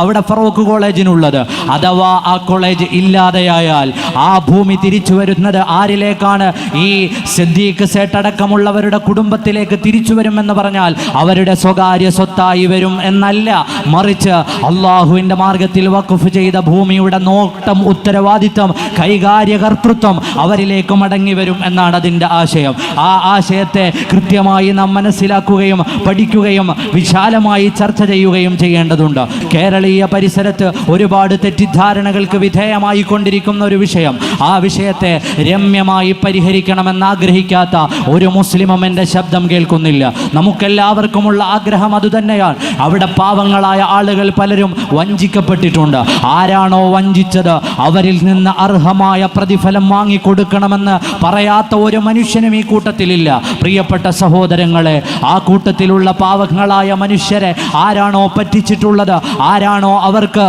അവിടെ ഫറൂഖ് കോളേജിനുള്ളത്. അഥവാ ആ കോളേജ് ഇല്ലാതെയായാൽ ആ ഭൂമി തിരിച്ചു വരുന്നത് ആരിലേക്കാണ്? ഈ സിദ്ദീഖ് സേട്ടടക്കമുള്ളവരുടെ കുടുംബത്തിലേക്ക് തിരിച്ചു വരുമെന്ന് പറഞ്ഞാൽ അവരുടെ സ്വകാര്യ സ്വത്തായി വരും എന്നല്ല, മറിച്ച് അള്ളാഹുവിൻ്റെ മാർഗത്തിൽ വഖഫ് ചെയ്ത ഭൂമിയുടെ നോട്ടം, ഉത്തരവാദിത്തം, കൈകാര്യകർത്തൃത്വം അവരിലേക്ക് മടങ്ങി വരും എന്നാണ് അതിൻ്റെ ആശയം. ആ ആശയത്തെ കൃത്യമായി നാം മനസ്സിലാക്കുകയും പഠിക്കുകയും വിശാലമായി ചർച്ച ചെയ്യുകയും ചെയ്യേണ്ടതുണ്ട്. കേരളീയ പരിസരത്ത് ഒരുപാട് തെറ്റിദ്ധാരണകൾക്ക് വിധേയമായി കൊണ്ടിരിക്കുന്ന ഒരു വിഷയം. ആ വിഷയത്തെ രമ്യമായി പരിഹരിക്കണമെന്ന് ആഗ്രഹിക്കാത്ത ഒരു മുസ്ലിമും എൻ്റെ ശബ്ദം കേൾക്കുന്നില്ല. നമുക്കെല്ലാവർക്കുമുള്ള ആഗ്രഹം അതുതന്നെയാണ്. അവിടെ പാവങ്ങളായ ആളുകൾ പലരും വഞ്ചിക്കപ്പെട്ടിട്ടുണ്ട്. ആരാണോ വഞ്ചിച്ചത് അവരിൽ നിന്ന് അർഹമായ പ്രതിഫലം വാങ്ങിക്കൊടുക്കണമെന്ന് പറയാത്ത ഒരു മനുഷ്യനും ഈ കൂട്ടത്തിലില്ല. പ്രിയപ്പെട്ട സഹോദരങ്ങളെ, ആ കൂട്ടത്തിലുള്ള പാവങ്ങളായ മനുഷ്യരെ ആരാണോ പറ്റിച്ചിട്ടുള്ളത്, ആരാണോ അവർക്ക്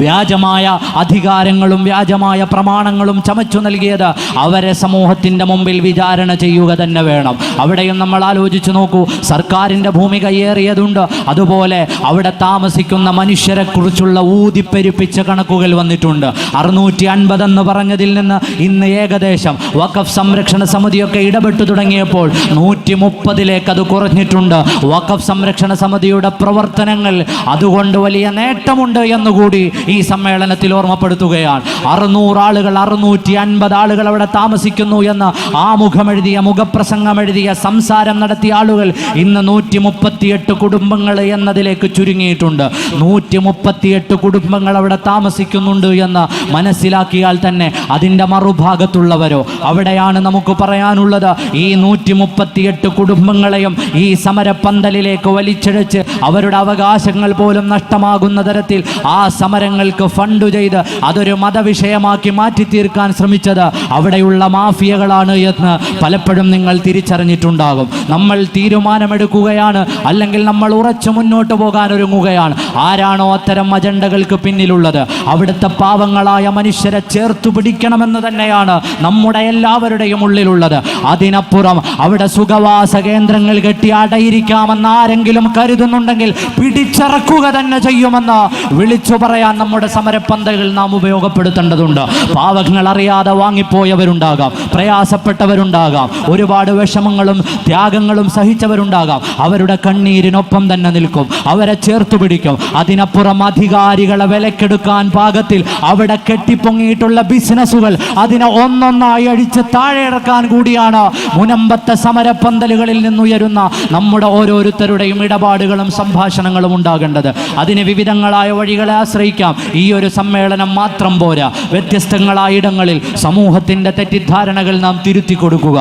വ്യാജമായ അധികാരങ്ങളും വ്യാജമായ പ്രമാണങ്ങളും ചമച്ചു നൽകിയത്, അവരെ സമൂഹത്തിൻ്റെ മുമ്പിൽ വിചാരണ ചെയ്യുക തന്നെ വേണം. അവിടെയും നമ്മൾ ആലോചിച്ചു നോക്കൂ. സർക്കാരിൻ്റെ ഭൂമി കയ്യേറിയതുണ്ട്. അതുപോലെ അവിടെ താമസിക്കുന്ന മനുഷ്യരെ കുറിച്ചുള്ള ഊതിപ്പെരുപ്പിച്ച കണക്കുകൾ വന്നിട്ടുണ്ട്. 650 എന്ന് പറഞ്ഞതിൽ നിന്ന് ഇന്ന് ഏകദേശം വഖഫ് സംരക്ഷണ സമിതിയൊക്കെ ഇടപെട്ടു തുടങ്ങിയപ്പോൾ 130 അത് കുറഞ്ഞിട്ടുണ്ട്. വഖഫ് സംരക്ഷണ സമിതിയുടെ പ്രവർത്തനങ്ങൾ അതുകൊണ്ട് വലിയ നേട്ടമുണ്ട് എന്നുകൂടി ഈ സമ്മേളനത്തിൽ ഓർമ്മപ്പെടുത്തുകയാണ്. 600 ആളുകൾ 650 ആളുകൾ അവിടെ താമസിക്കുന്നു എന്ന് ആമുഖമെഴുതിയ, മുഖപ്രസംഗമെഴുതിയ, സംസാരം നടത്തിയ ആളുകൾ ഇന്ന് 138 കുടുംബങ്ങൾ എന്നതിലേക്ക് ചുരുങ്ങിയിട്ടുണ്ട്. 138 കുടുംബങ്ങൾ അവിടെ താമസിക്കുന്നുണ്ട് എന്ന് മനസ്സിലാക്കിയാൽ തന്നെ അതിൻ്റെ മറുഭാഗത്തുള്ളവരോ, അവിടെയാണ് നമുക്ക് പറയാനുള്ളത്. ഈ 138 കുടുംബങ്ങളെയും ഈ സമരപ്പന്തലിലേക്ക് വലിച്ചിഴച്ച് അവരുടെ അവകാശങ്ങൾ പോലും നഷ്ടമാകുന്ന തരത്തിൽ ആ സമരങ്ങൾക്ക് ഫണ്ട് ചെയ്ത് അതൊരു മതവിഷയമാക്കി മാറ്റി തീർക്കാൻ ശ്രമിച്ചത് അവിടെയുള്ള മാഫിയകളാണ് എന്ന് പലപ്പോഴും നിങ്ങൾ തിരിച്ചറിഞ്ഞിട്ടുണ്ടാകും. നമ്മൾ തീരുമാനമെടുക്കുകയാണ്, അല്ലെങ്കിൽ നമ്മൾ ഉറച്ചു മുന്നോട്ട് പോകാൻ ഒരുങ്ങുകയാണ്. ആരാണോ അത്തരം അജണ്ടകൾക്ക് പിന്നിലുള്ളത്, അവിടുത്തെ പാവങ്ങളായ മനുഷ്യരെ ചേർത്തു പിടിക്കണമെന്ന് തന്നെയാണ് നമ്മുടെ എല്ലാവരുടെയും ഉള്ളിലുള്ളത്. അതിനപ്പുറം അവിടെ സുഖവാസ കേന്ദ്രങ്ങൾ കെട്ടി അടയിരിക്കാമെന്ന് ആരെങ്കിലും കരുതുന്നുണ്ടെങ്കിൽ പിടിച്ചിറക്കുക തന്നെ ചെയ്യുമെന്ന് വിളിച്ചു പറയാൻ നമ്മുടെ സമരപ്പന്തകൾ നാം ഉപയോഗപ്പെടുത്തേണ്ടതുണ്ട്. പാവങ്ങൾ അറിയാതെ വാങ്ങിപ്പോയവരുണ്ടാകാം, പ്രയാസപ്പെട്ടവരുണ്ടാകാം, ഒരുപാട് വിഷമങ്ങളും ത്യാഗങ്ങളും സഹിച്ചവരുണ്ടാകാം. അവരുടെ കണ്ണീരിനൊപ്പം തന്നെ നിൽക്കും, അവരെ ചേർത്തു പിടിക്കും. അതിനപ്പുറം അധികാരികളെ വിലക്കെടുക്കാൻ പാകത്തിൽ അവിടെ കെട്ടിപ്പൊങ്ങിയിട്ടുള്ള ബിസിനസ്സുകൾ അതിനെ ഒന്നൊന്നായി അടിച്ച് താഴെ ഇറക്കാൻ കൂടിയാണ് മുനമ്പത്തെ സമരപ്പന്തലുകളിൽ നിന്നുയരുന്ന നമ്മുടെ ഓരോരുത്തരുടെയും ഇടപാടുകളും സംഭാഷണങ്ങളും ഉണ്ടാകേണ്ടത്. അതിന് വിവിധങ്ങളായ വഴികളെ ആശ്രയിക്കാം. ഈ ഒരു സമ്മേളനം മാത്രം പോരാ. വ്യത്യസ്തങ്ങളായ ഇടങ്ങളിൽ സമൂഹത്തിൻ്റെ തെറ്റിദ്ധാരണകൾ നാം തിരുത്തി കൊടുക്കുക.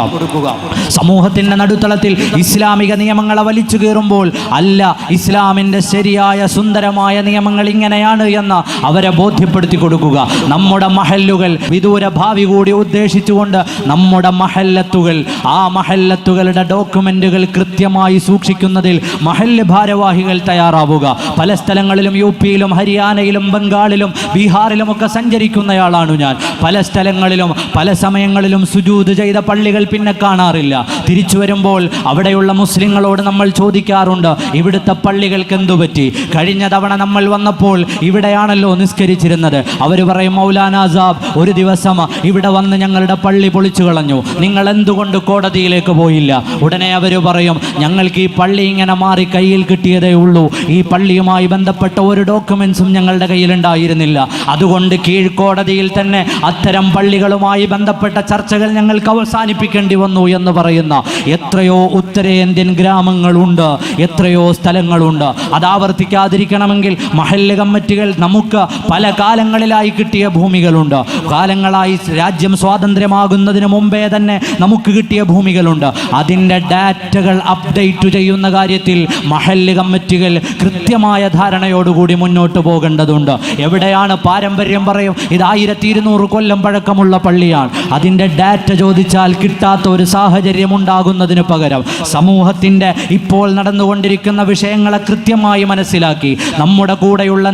സമൂഹത്തിൻ്റെ നടുത്തളത്തിൽ ഇസ്ലാമിക നിയമങ്ങളെ വലിച്ചു കീറുമ്പോൾ അല്ല, ഇസ്ലാമിൻ്റെ ശരിയായ സുന്ദരമായ നിയമങ്ങൾ ഇങ്ങനെയാണ് എന്ന് അവരെ ബോധ്യപ്പെടുത്തി കൊടുക്കുക. നമ്മുടെ മഹല്ലുകൾ, വിദൂര ഭാവി കൂടി ഉദ്ദേശിച്ചുകൊണ്ട് നമ്മുടെ മഹല്ലത്തുകൾ, ആ മഹല്ലത്തുകളുടെ ഡോക്യുമെന്റുകൾ കൃത്യമായി സൂക്ഷിക്കുന്നതിൽ മഹല്ല് ഭാരവാഹികൾ തയ്യാറാവുക. പല സ്ഥലങ്ങളിലും UP-യിലും ഹരിയാനയിലും ബംഗാളിലും ബീഹാറിലുമൊക്കെ സഞ്ചരിക്കുന്നയാളാണ് ഞാൻ. പല സ്ഥലങ്ങളിലും പല സമയങ്ങളിലും സുജൂദ് ചെയ്ത പള്ളികൾ പിന്നെ കാണാറില്ല. തിരിച്ചു വരുമ്പോൾ അവിടെയുള്ള മുസ്ലിങ്ങളോട് നമ്മൾ ചോദിക്കാറുണ്ട്, ഇവിടുത്തെ പള്ളികൾക്ക് എന്തു പറ്റി? കഴിഞ്ഞ തവണ നമ്മൾ വന്നപ്പോൾ ഇവിടെയാണല്ലോ നിസ്കരിച്ചിരുന്നത്. അവർ പറയും, മൗലാന സാബ് ഒരു ദിവസം ഇവിടെ വന്ന് ഞങ്ങളുടെ പള്ളി പൊളിച്ചു കളഞ്ഞു, നിങ്ങൾ എന്തുകൊണ്ട് കോടതിയിലേക്ക് പോയില്ല? ഉടനെ അവർ പറയും, ഞങ്ങൾക്ക് ഈ പള്ളി ഇങ്ങനെ മാറി കയ്യിൽ കിട്ടിയതേ ഉള്ളൂ, ഈ പള്ളിയുമായി ബന്ധപ്പെട്ട ഒരു ഡോക്യുമെന്റ്സും ഞങ്ങളുടെ കയ്യിലുണ്ടായിരുന്നില്ല, അതുകൊണ്ട് കീഴ്ക്കോടതിയിൽ തന്നെ അത്തരം പള്ളികളുമായി ബന്ധപ്പെട്ട ചർച്ചകൾ ഞങ്ങൾക്ക് അവസാനിപ്പിക്കേണ്ടി വന്നു എന്ന് പറയുന്ന എത്രയോ ഉത്തരേന്ത്യൻ ഗ്രാമങ്ങളുണ്ട്, എത്രയോ സ്ഥലങ്ങളുണ്ട്. അത് ആവർത്തിക്കാതിരിക്കണമെങ്കിൽ മഹല്ല് കമ്മിറ്റികൾ നമുക്ക് പല കാലങ്ങളിലായി കിട്ടിയ ഭൂമികളുണ്ട്, കാലങ്ങളായി രാജ്യം സ്വാതന്ത്ര്യമാകുന്നതിന് മുമ്പേ തന്നെ നമുക്ക് കിട്ടിയ ഭൂമികളുണ്ട്. അതിൻ്റെ ഡാറ്റകൾ അപ്ഡേറ്റ് ചെയ്യുന്ന കാര്യത്തിൽ മഹല്ല് കമ്മിറ്റികൾ കൃത്യമായ ധാരണയോടുകൂടി മുന്നോട്ട് പോകേണ്ടതുണ്ട്. എവിടെയാണ് പാരമ്പര്യം പറയും ഇത് 1200 കൊല്ലം പഴക്കമുള്ള പള്ളിയാണ്, അതിൻ്റെ ഡാറ്റ ചോദിച്ചാൽ കിട്ടാത്ത ഒരു സാഹചര്യം ഉണ്ടാകുന്നതിന് പകരം സമൂഹത്തിൻ്റെ ഇപ്പോൾ നടന്നുകൊണ്ടിരിക്കുന്ന വിഷയങ്ങളെ കൃത്യമായി മനസ്സിലാക്കി നമ്മുടെ കൂടെയുള്ള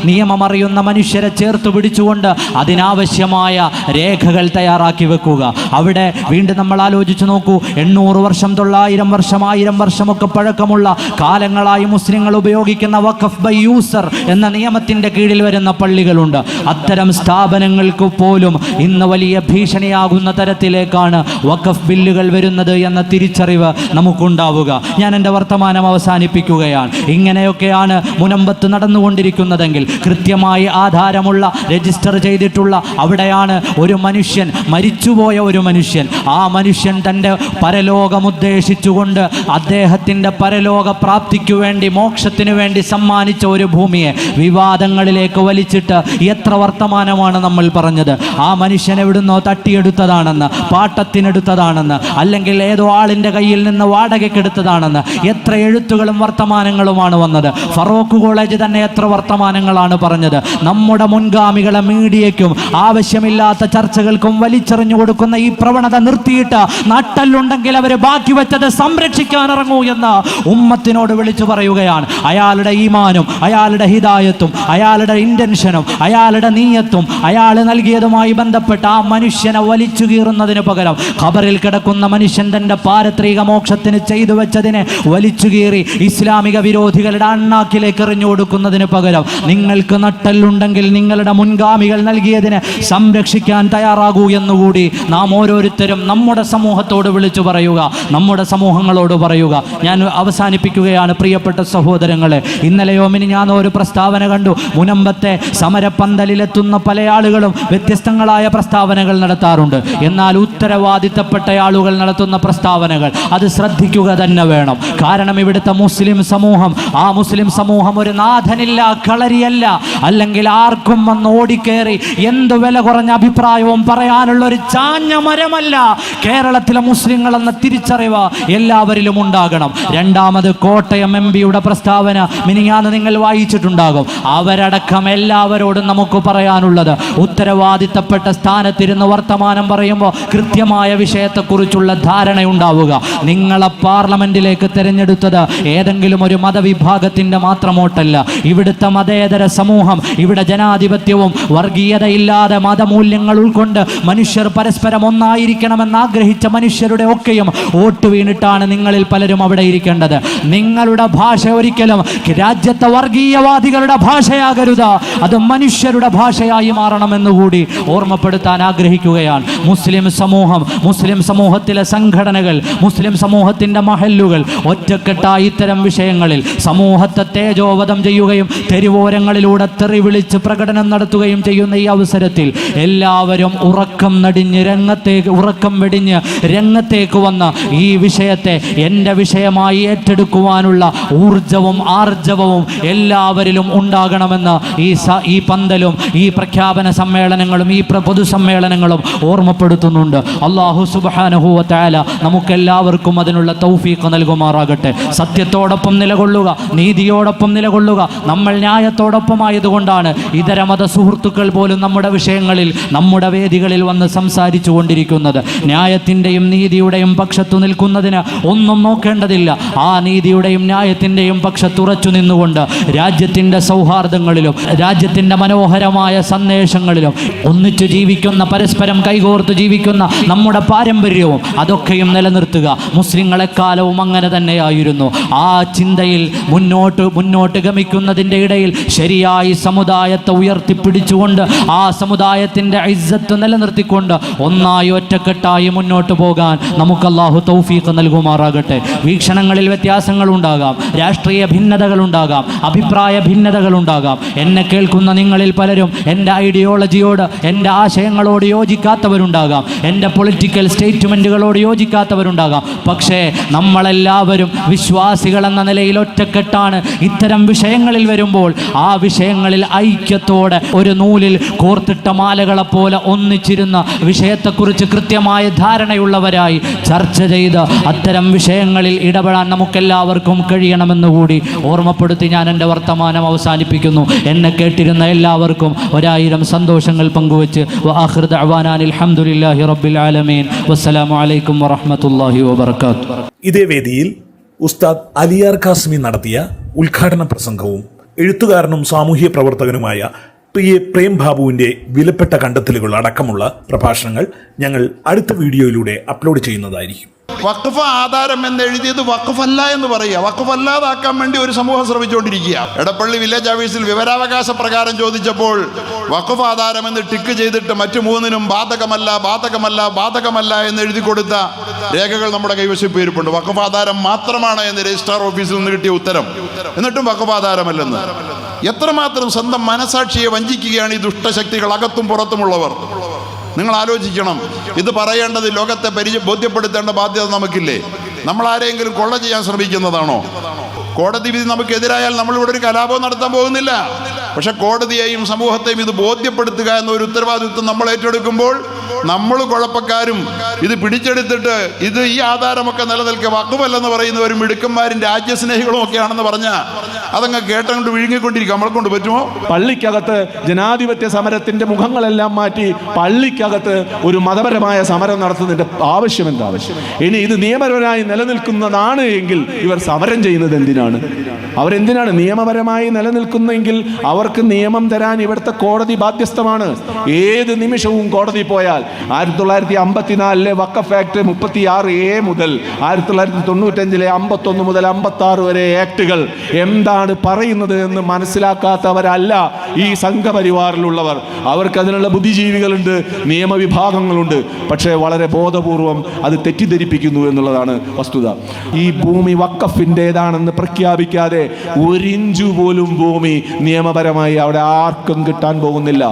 നിയമമറിയുന്ന മനുഷ്യരെ ചേർത്ത് പിടിച്ചുകൊണ്ട് അതിനാവശ്യമായ രേഖകൾ തയ്യാറാക്കി വെക്കുക. അവിടെ വീണ്ടും നമ്മൾ ആലോചിച്ച് നോക്കൂ, 800 വർഷം 900 വർഷം 1000 വർഷമൊക്കെ പഴക്കമുള്ള കാലങ്ങളായി മുസ്ലിങ്ങൾ ഉപയോഗിക്കുന്ന വഖഫ് ബൈ യൂസർ എന്ന നിയമത്തിൻ്റെ കീഴിൽ വരുന്ന പള്ളികളുണ്ട്. അത്തരം സ്ഥാപനങ്ങൾക്ക് പോലും ഇന്ന് വലിയ ഭീഷണിയാകുന്ന തരത്തിലേക്കാണ് വഖഫ് ബില്ലുകൾ വരുന്നത് എന്ന തിരിച്ചറിവ് നമുക്കുണ്ടാവുക. ഞാൻ എൻ്റെ വർത്തമാനം അവസാനിപ്പിക്കുകയാണ്. ഇങ്ങനെയൊക്കെയാണ് മുനമ്പത്ത് നടന്നുകൊണ്ടിരിക്കുന്നതെങ്കിൽ കൃത്യമായി ആധാരമുള്ള രജിസ്റ്റർ ചെയ്തിട്ടുള്ള അവിടെയാണ് ഒരു മനുഷ്യൻ, മരിച്ചുപോയ ഒരു മനുഷ്യൻ, ആ മനുഷ്യൻ തൻ്റെ പരലോകമുദ്ദേശിച്ചുകൊണ്ട് അദ്ദേഹത്തിൻ്റെ പരലോക പ്രാപ്തിക്കു വേണ്ടി മോക്ഷത്തിനു വേണ്ടി സമ്മാനിച്ച ഒരു ഭൂമിയെ വിവാദങ്ങളിലേക്ക് വലിച്ചിട്ട് എത്ര വർത്തമാനമാണ് നമ്മൾ പറഞ്ഞത്. ആ മനുഷ്യൻ എവിടുന്നോ തട്ടിയെടുത്തതാണെന്ന്, പാട്ടത്തിനെടുത്തതാണെന്ന്, അല്ലെങ്കിൽ ഏതോ ആളിൻ്റെ കയ്യിൽ നിന്ന് വാടകയ്ക്കെടുത്തതാണെന്ന് എത്ര എഴുത്തുകളും വർത്തമാനങ്ങളുമാണ് വന്നത്. ഫറൂഖ് കോളേജ് തന്നെ എത്ര വർത്തമാനങ്ങളാണ് പറഞ്ഞത്. നമ്മുടെ മുൻഗാമികളെ മീഡിയയ്ക്കും ആവശ്യമില്ലാത്ത ചർച്ചകൾക്കും വലിച്ചെറിഞ്ഞു കൊടുക്കുന്ന ഈ പ്രവണത നിർത്തിയിട്ട് നട്ടല്ലുണ്ടെങ്കിൽ അവർ ബാക്കി വെച്ചത് സംരക്ഷിക്കാൻ ഇറങ്ങൂ എന്ന് ഉമ്മത്തിനോട് വിളിച്ചു പറയുകയാണ്. അയാളുടെ ഈമാനും അയാളുടെ ഹിദായത്തും അയാളുടെ ഇന്റൻഷനും അയാളുടെ നീയത്തും അയാൾ നൽകിയതുമായി ബന്ധപ്പെട്ട ആ മനുഷ്യനെ വലിച്ചു കീറുന്നതിന് പകരം ഖബറിൽ കിടക്കുന്ന മനുഷ്യൻ തൻ്റെ പാരത്രിക മോക്ഷത്തിന് ചെയ്തു വെച്ചതിനെ വലിച്ചു കീറി ഇസ്ലാമിക വിരോധികളുടെ അണ്ണാക്കിലേക്ക് എറിഞ്ഞു കൊടുക്കുന്നതിന് പകരം നിങ്ങൾക്ക് നട്ടല്ലുണ്ടെങ്കിൽ നിങ്ങളുടെ മുൻഗാമികൾ നൽകിയതിനെ സംരക്ഷിക്കാൻ തയ്യാറാകൂ എന്നുകൂടി നാം ഓരോരുത്തരും നമ്മുടെ സമൂഹത്തോട് വിളിച്ചു പറയുക, നമ്മുടെ സമൂഹങ്ങളോട് പറയുക. ഞാൻ അവസാനിപ്പിക്കുകയാണ് പ്രിയപ്പെട്ട സഹോദരങ്ങളെ. ഇന്നലെയോ മിനിഞ്ഞാന്നോ ഒരു പ്രസ്താവന കണ്ടു. മുനമ്പത്തെ സമരപ്പന്തലിലെത്തുന്ന പല ആളുകളും വ്യത്യസ്തങ്ങളായ പ്രസ്താവനകൾ നടത്താറുണ്ട്. എന്നാൽ ഉത്തരവാദിത്തപ്പെട്ട ആളുകൾ നടത്തുന്ന പ്രസ്താവനകൾ അത് ശ്രദ്ധിക്കുക തന്നെ വേണം. കാരണം ഇവിടുത്തെ മുസ്ലിം സമൂഹം, ആ മുസ്ലിം സമൂഹം ഒരു നാഥനില്ല, കളരിയല്ല, അല്ലെങ്കിൽ ആർക്കും വന്ന് ഓടിക്കേറി എന്ത് വില കുറഞ്ഞ അഭിപ്രായവും പറയാനുള്ള ഒരു ചാഞ്ഞ മരമല്ല. കേരളത്തിലെ മുസ്ലിങ്ങൾ എന്ന തിരിച്ചറിവ് എല്ലാവരിലും ഉണ്ടാകണം. രണ്ടാമത് കോട്ടയം MP-യുടെ പ്രസ്താവന മിനിഞ്ഞാന്ന് നിങ്ങൾ വായിച്ചിട്ടുണ്ടാകും. അവരടക്കം എല്ലാവരോടും നമുക്ക് പറയാനുള്ളത്, ഉത്തരവാദിത്തപ്പെട്ട സ്ഥാനത്തിരുന്ന് വർത്തമാനം പറയുമ്പോൾ കൃത്യമായ വിഷയത്തെക്കുറിച്ചുള്ള ധാരണയുണ്ടാവുക. നിങ്ങളെ പാർലമെന്റിലേക്ക് തിരഞ്ഞെടുത്തത് ഏതെങ്കിലും ഒരു മതവിഭാഗത്തിൻ്റെ മാത്രം വോട്ടല്ല. ഇവിടുത്തെ മതേതര സമൂഹം, ഇവിടെ ജനാധിപത്യവും വർഗീയതയില്ലാതെ മതമൂല്യങ്ങൾ ഉൾക്കൊണ്ട് മനുഷ്യർ പരസ്പരം ഒന്നായിരിക്കണമെന്ന് ആഗ്രഹിച്ച മനുഷ്യരുടെ ഒക്കെയും വോട്ട് വീണിട്ടാണ് നിങ്ങളിൽ പലരും അവിടെ ഇരിക്കേണ്ടത്. നിങ്ങളുടെ ഭാഷ ഒരിക്കലും രാജ്യത്തെ വർഗീയവാദികളുടെ ഭാഷയാകരുത്, അത് മനുഷ്യരുടെ ഭാഷയായി മാറണമെന്നുകൂടി ഓർമ്മപ്പെടുത്താൻ ആഗ്രഹിക്കുകയാണ്. മുസ്ലിം സമൂഹം, മുസ്ലിം സമൂഹത്തിലെ സംഘടനകൾ, മുസ്ലിം സമൂഹത്തിൻ്റെ മഹല്ലുകൾ ഒറ്റക്കെട്ടായി ഇത്തരം വിഷയങ്ങളിൽ സമൂഹത്തെ തേജോവധം ചെയ്യുകയും തെരുവോരങ്ങളിലൂടെ തെറി വിളിച്ച് പ്രകടനം നടത്തുകയും ചെയ്യുന്ന ഈ അവസരത്തിൽ എല്ലാവരും ഉറക്കം വെടിഞ്ഞ് രംഗത്തേക്ക് വന്ന ഈ വിഷയത്തെ എൻ്റെ വിഷയമായി ഏറ്റെടുക്കുവാനുള്ള ഊർജവും ആർജവവും എല്ലാവരിലും ഉണ്ടാകണമെന്ന് ഈ പന്തലും ഈ പ്രഖ്യാപന സമ്മേളനങ്ങളും ഈ പൊതുസമ്മേളനങ്ങളും ഓർമ്മപ്പെടുത്തുന്നുണ്ട്. അല്ലാഹു സുബ്ഹാനഹു വ തആല നമുക്കെല്ലാവർക്കും അതിനുള്ള തൗഫീഖ് നൽകുമാറാകട്ടെ. സത്യത്തോടൊപ്പം നിലകൊള്ളുക, നീതിയോടൊപ്പം നിലകൊള്ളുക. നമ്മൾ ന്യായത്തോടൊപ്പമായതുകൊണ്ടാണ് ഇതര മത സുഹൃത്തുക്കൾ പോലും നമ്മുടെ വിഷയങ്ങളിൽ, നമ്മുടെ വേദികളിൽ വന്ന് സംസാരിച്ചു കൊണ്ടിരിക്കുന്നത്. ന്യായത്തിൻ്റെയും നീതിയുടെയും പക്ഷത്തു നിൽക്കുന്നതിന് ഒന്നും നോക്കേണ്ടതില്ല. ആ നീതിയുടെയും ന്യായത്തിൻ്റെയും പക്ഷത്തുറച്ചു നിന്നുകൊണ്ട് രാജ്യത്തിൻ്റെ സൗഹാർദ്ദങ്ങളിലും രാജ്യത്തിൻ്റെ മനോഹരമായ സന്ദേശങ്ങളിലും ഒന്നിച്ചു ജീവിക്കുന്ന, പരസ്പരം കൈകോർത്ത് ജീവിക്കുന്ന നമ്മുടെ പാരമ്പര്യവും അതൊക്കെയും നിലനിർത്തുക. മുസ്ലിങ്ങളെക്കാലവും അങ്ങനെ തന്നെയായിരുന്നു. ആ ചിന്തയിൽ മുന്നോട്ട് ഗമിക്കുന്നതിൻ്റെ ഇടയിൽ ശരിയായി സമുദായത്തെ ഉയർത്തിപ്പിടിച്ചുകൊണ്ട് ആ സമുദായത്തിൻ്റെ ഇസ്സത്ത് ഇസ്സത്ത് നിലനിർത്തിക്കൊണ്ട് ഒന്നായി ഒറ്റക്കെട്ടായി മുന്നോട്ട് പോകാൻ നമുക്ക് അല്ലാഹു തൗഫീഖ് നൽകുമാറാകട്ടെ. വീക്ഷണങ്ങളിൽ വ്യത്യാസങ്ങളുണ്ടാകാം, രാഷ്ട്രീയ ഭിന്നതകളുണ്ടാകാം, അഭിപ്രായ ഭിന്നതകളുണ്ടാകാം. എന്നെ കേൾക്കുന്ന നിങ്ങളിൽ പലരും എൻ്റെ ഐഡിയോളജിയോട്, എൻ്റെ ആശയങ്ങളോട് യോജിക്കാത്തവരുണ്ടാകാം, എൻ്റെ പൊളിറ്റിക്കൽ സ്റ്റേറ്റ്മെൻറ്റുകളോട് യോജിക്കാത്തവരുണ്ടാകാം. പക്ഷേ നമ്മളെല്ലാവരും വിശ്വാസികൾ എന്ന നിലയിൽ ഒറ്റക്കെട്ടാണ്. ഇത്തരം വിഷയങ്ങളിൽ വരുമ്പോൾ ആ വിഷയങ്ങളിൽ ഐക്യത്തോടെ ഒരു നൂലിൽ കോർത്തിട്ട മാലകളെ പോലെ ഒന്നിച്ചിരുന്ന വിഷയത്തെക്കുറിച്ച് കൃത്യമായ ധാരണയുള്ളവരായി ചർച്ച ചെയ്ത് അത്തരം വിഷയങ്ങളിൽ ഇടപെടാൻ നമുക്കെല്ലാവർക്കും കഴിയണമെന്നുകൂടി ഓർമ്മപ്പെടുത്തി ഞാൻ എൻ്റെ വർത്തമാനം അവസാനിപ്പിക്കുന്നു. എന്നെ കേട്ടിരുന്ന എല്ലാവർക്കും 1000 സന്തോഷങ്ങൾ പങ്കുവച്ച് വആഖിറു ദഅ്വാനാ അൽഹംദുലില്ലാഹി റബ്ബിൽ ആലമീൻ. വസ്സലാമു അലൈക്കും വറഹ്മത്തുള്ളാഹി വബറകാതുഹു. ഇതേ വേദിയിൽ ഉസ്താദ് അലിയാർ ഖാസിമി നടത്തിയ ഉദ്ഘാടന പ്രസംഗവും എഴുത്തുകാരനും സാമൂഹ്യ പ്രവർത്തകനുമായ പ്രിയ പ്രേം ബാബുവിന്റെ വിലപ്പെട്ട കണ്ടെത്തലുകൾ അടക്കമുള്ള പ്രഭാഷണങ്ങൾ ഞങ്ങൾ അടുത്ത വീഡിയോയിലൂടെ അപ്ലോഡ് ചെയ്യുന്നതായിരിക്കും. വഖഫ് ആധാരം എന്ന് എഴുതിയത് വഖഫല്ല എന്ന് പറയുക, വഖഫല്ലാതാക്കാൻ വേണ്ടി ഒരു സമൂഹം ശ്രമിച്ചുകൊണ്ടിരിക്കുക. എടപ്പള്ളി വില്ലേജ് ഓഫീസിൽ വിവരാവകാശ പ്രകാരം ചോദിച്ചപ്പോൾ വഖഫ് ആധാരം എന്ന് ടിക്ക് ചെയ്തിട്ട് മറ്റു 3നും ബാധകമല്ല ബാധകമല്ല ബാധകമല്ല എന്ന് എഴുതി കൊടുത്ത രേഖകൾ നമ്മുടെ കൈവശം പേരിപ്പുണ്ട്. വഖഫ് ആധാരം മാത്രമാണ് എന്ന് രജിസ്ട്രാർ ഓഫീസിൽ നിന്ന് കിട്ടിയ ഉത്തരം. എന്നിട്ടും വഖഫ് ആധാരമല്ലെന്ന്. എത്രമാത്രം സ്വന്തം മനസാക്ഷിയെ വഞ്ചിക്കുകയാണ് ഈ ദുഷ്ടശക്തികൾ, അകത്തും പുറത്തുമുള്ളവർ. നിങ്ങൾ ആലോചിക്കണം. ഇത് പറയേണ്ടത് ലോകത്തെ ബോധ്യപ്പെടുത്തേണ്ട ബാധ്യത നമുക്കില്ലേ? നമ്മൾ ആരെങ്കിലും കൊള്ള ചെയ്യാൻ ശ്രമിക്കുന്നതാണോ? കോടതി വിധി നമുക്കെതിരായാൽ നമ്മളിവിടെ ഒരു കലാപം നടത്താൻ പോകുന്നില്ല. പക്ഷെ കോടതിയെയും സമൂഹത്തെയും ഇത് ബോധ്യപ്പെടുത്തുക എന്ന ഒരു ഉത്തരവാദിത്വം നമ്മൾ ഏറ്റെടുക്കുമ്പോൾ നമ്മൾ കുഴപ്പക്കാരും ഇത് പിടിച്ചെടുത്തിട്ട് ഈ ആധാരമൊക്കെ നിലനിൽക്കുക വഖഫല്ലെന്ന് പറയുന്നവരും മിടുക്കന്മാരും രാജ്യസ്നേഹികളും ഒക്കെ ആണെന്ന് പറഞ്ഞാൽ അതങ്ങ് കേട്ടങ്ങോട്ട് വിഴുങ്ങിക്കൊണ്ടിരിക്കും. നമ്മളെ കൊണ്ട് പറ്റുമോ? പള്ളിക്കകത്ത് ജനാധിപത്യ സമരത്തിന്റെ മുഖങ്ങളെല്ലാം മാറ്റി പള്ളിക്കകത്ത് ഒരു മതപരമായ സമരം നടത്തുന്നതിന്റെ ആവശ്യം എന്താ? ഇനി ഇത് നിയമപരമായി നിലനിൽക്കുന്നതാണ് എങ്കിൽ ഇവർ സമരം ചെയ്യുന്നത് എന്തിനാണ്? അവരെന്തിനാണ് നിയമപരമായി നിലനിൽക്കുന്നെങ്കിൽ അവർക്ക് നിയമം തരാൻ ഇവിടുത്തെ കോടതി ബാധ്യസ്ഥമാണ്. ഏത് നിമിഷവും കോടതി പോയാൽ 1954 വഖഫ് ആക്ട് 36A മുതൽ 1995 51 മുതൽ 56 വരെ ആക്ടുകൾ എന്താണ് പറയുന്നത് എന്ന് മനസ്സിലാക്കാത്തവരല്ല ഈ സംഘപരിവാറിലുള്ളവർ. അവർക്ക് അതിനുള്ള ബുദ്ധിജീവികളുണ്ട്, നിയമവിഭാഗങ്ങളുണ്ട്. പക്ഷേ വളരെ ബോധപൂർവം അത് തെറ്റിദ്ധരിപ്പിക്കുന്നു എന്നുള്ളതാണ് വസ്തുത. ഈ ഭൂമി വഖഫിൻ്റെതാണെന്ന് പ്രഖ്യാപിക്കാതെ 1 ഇഞ്ച് പോലും ഭൂമി നിയമപരമായി അവിടെ ആർക്കും കിട്ടാൻ പോകുന്നില്ല.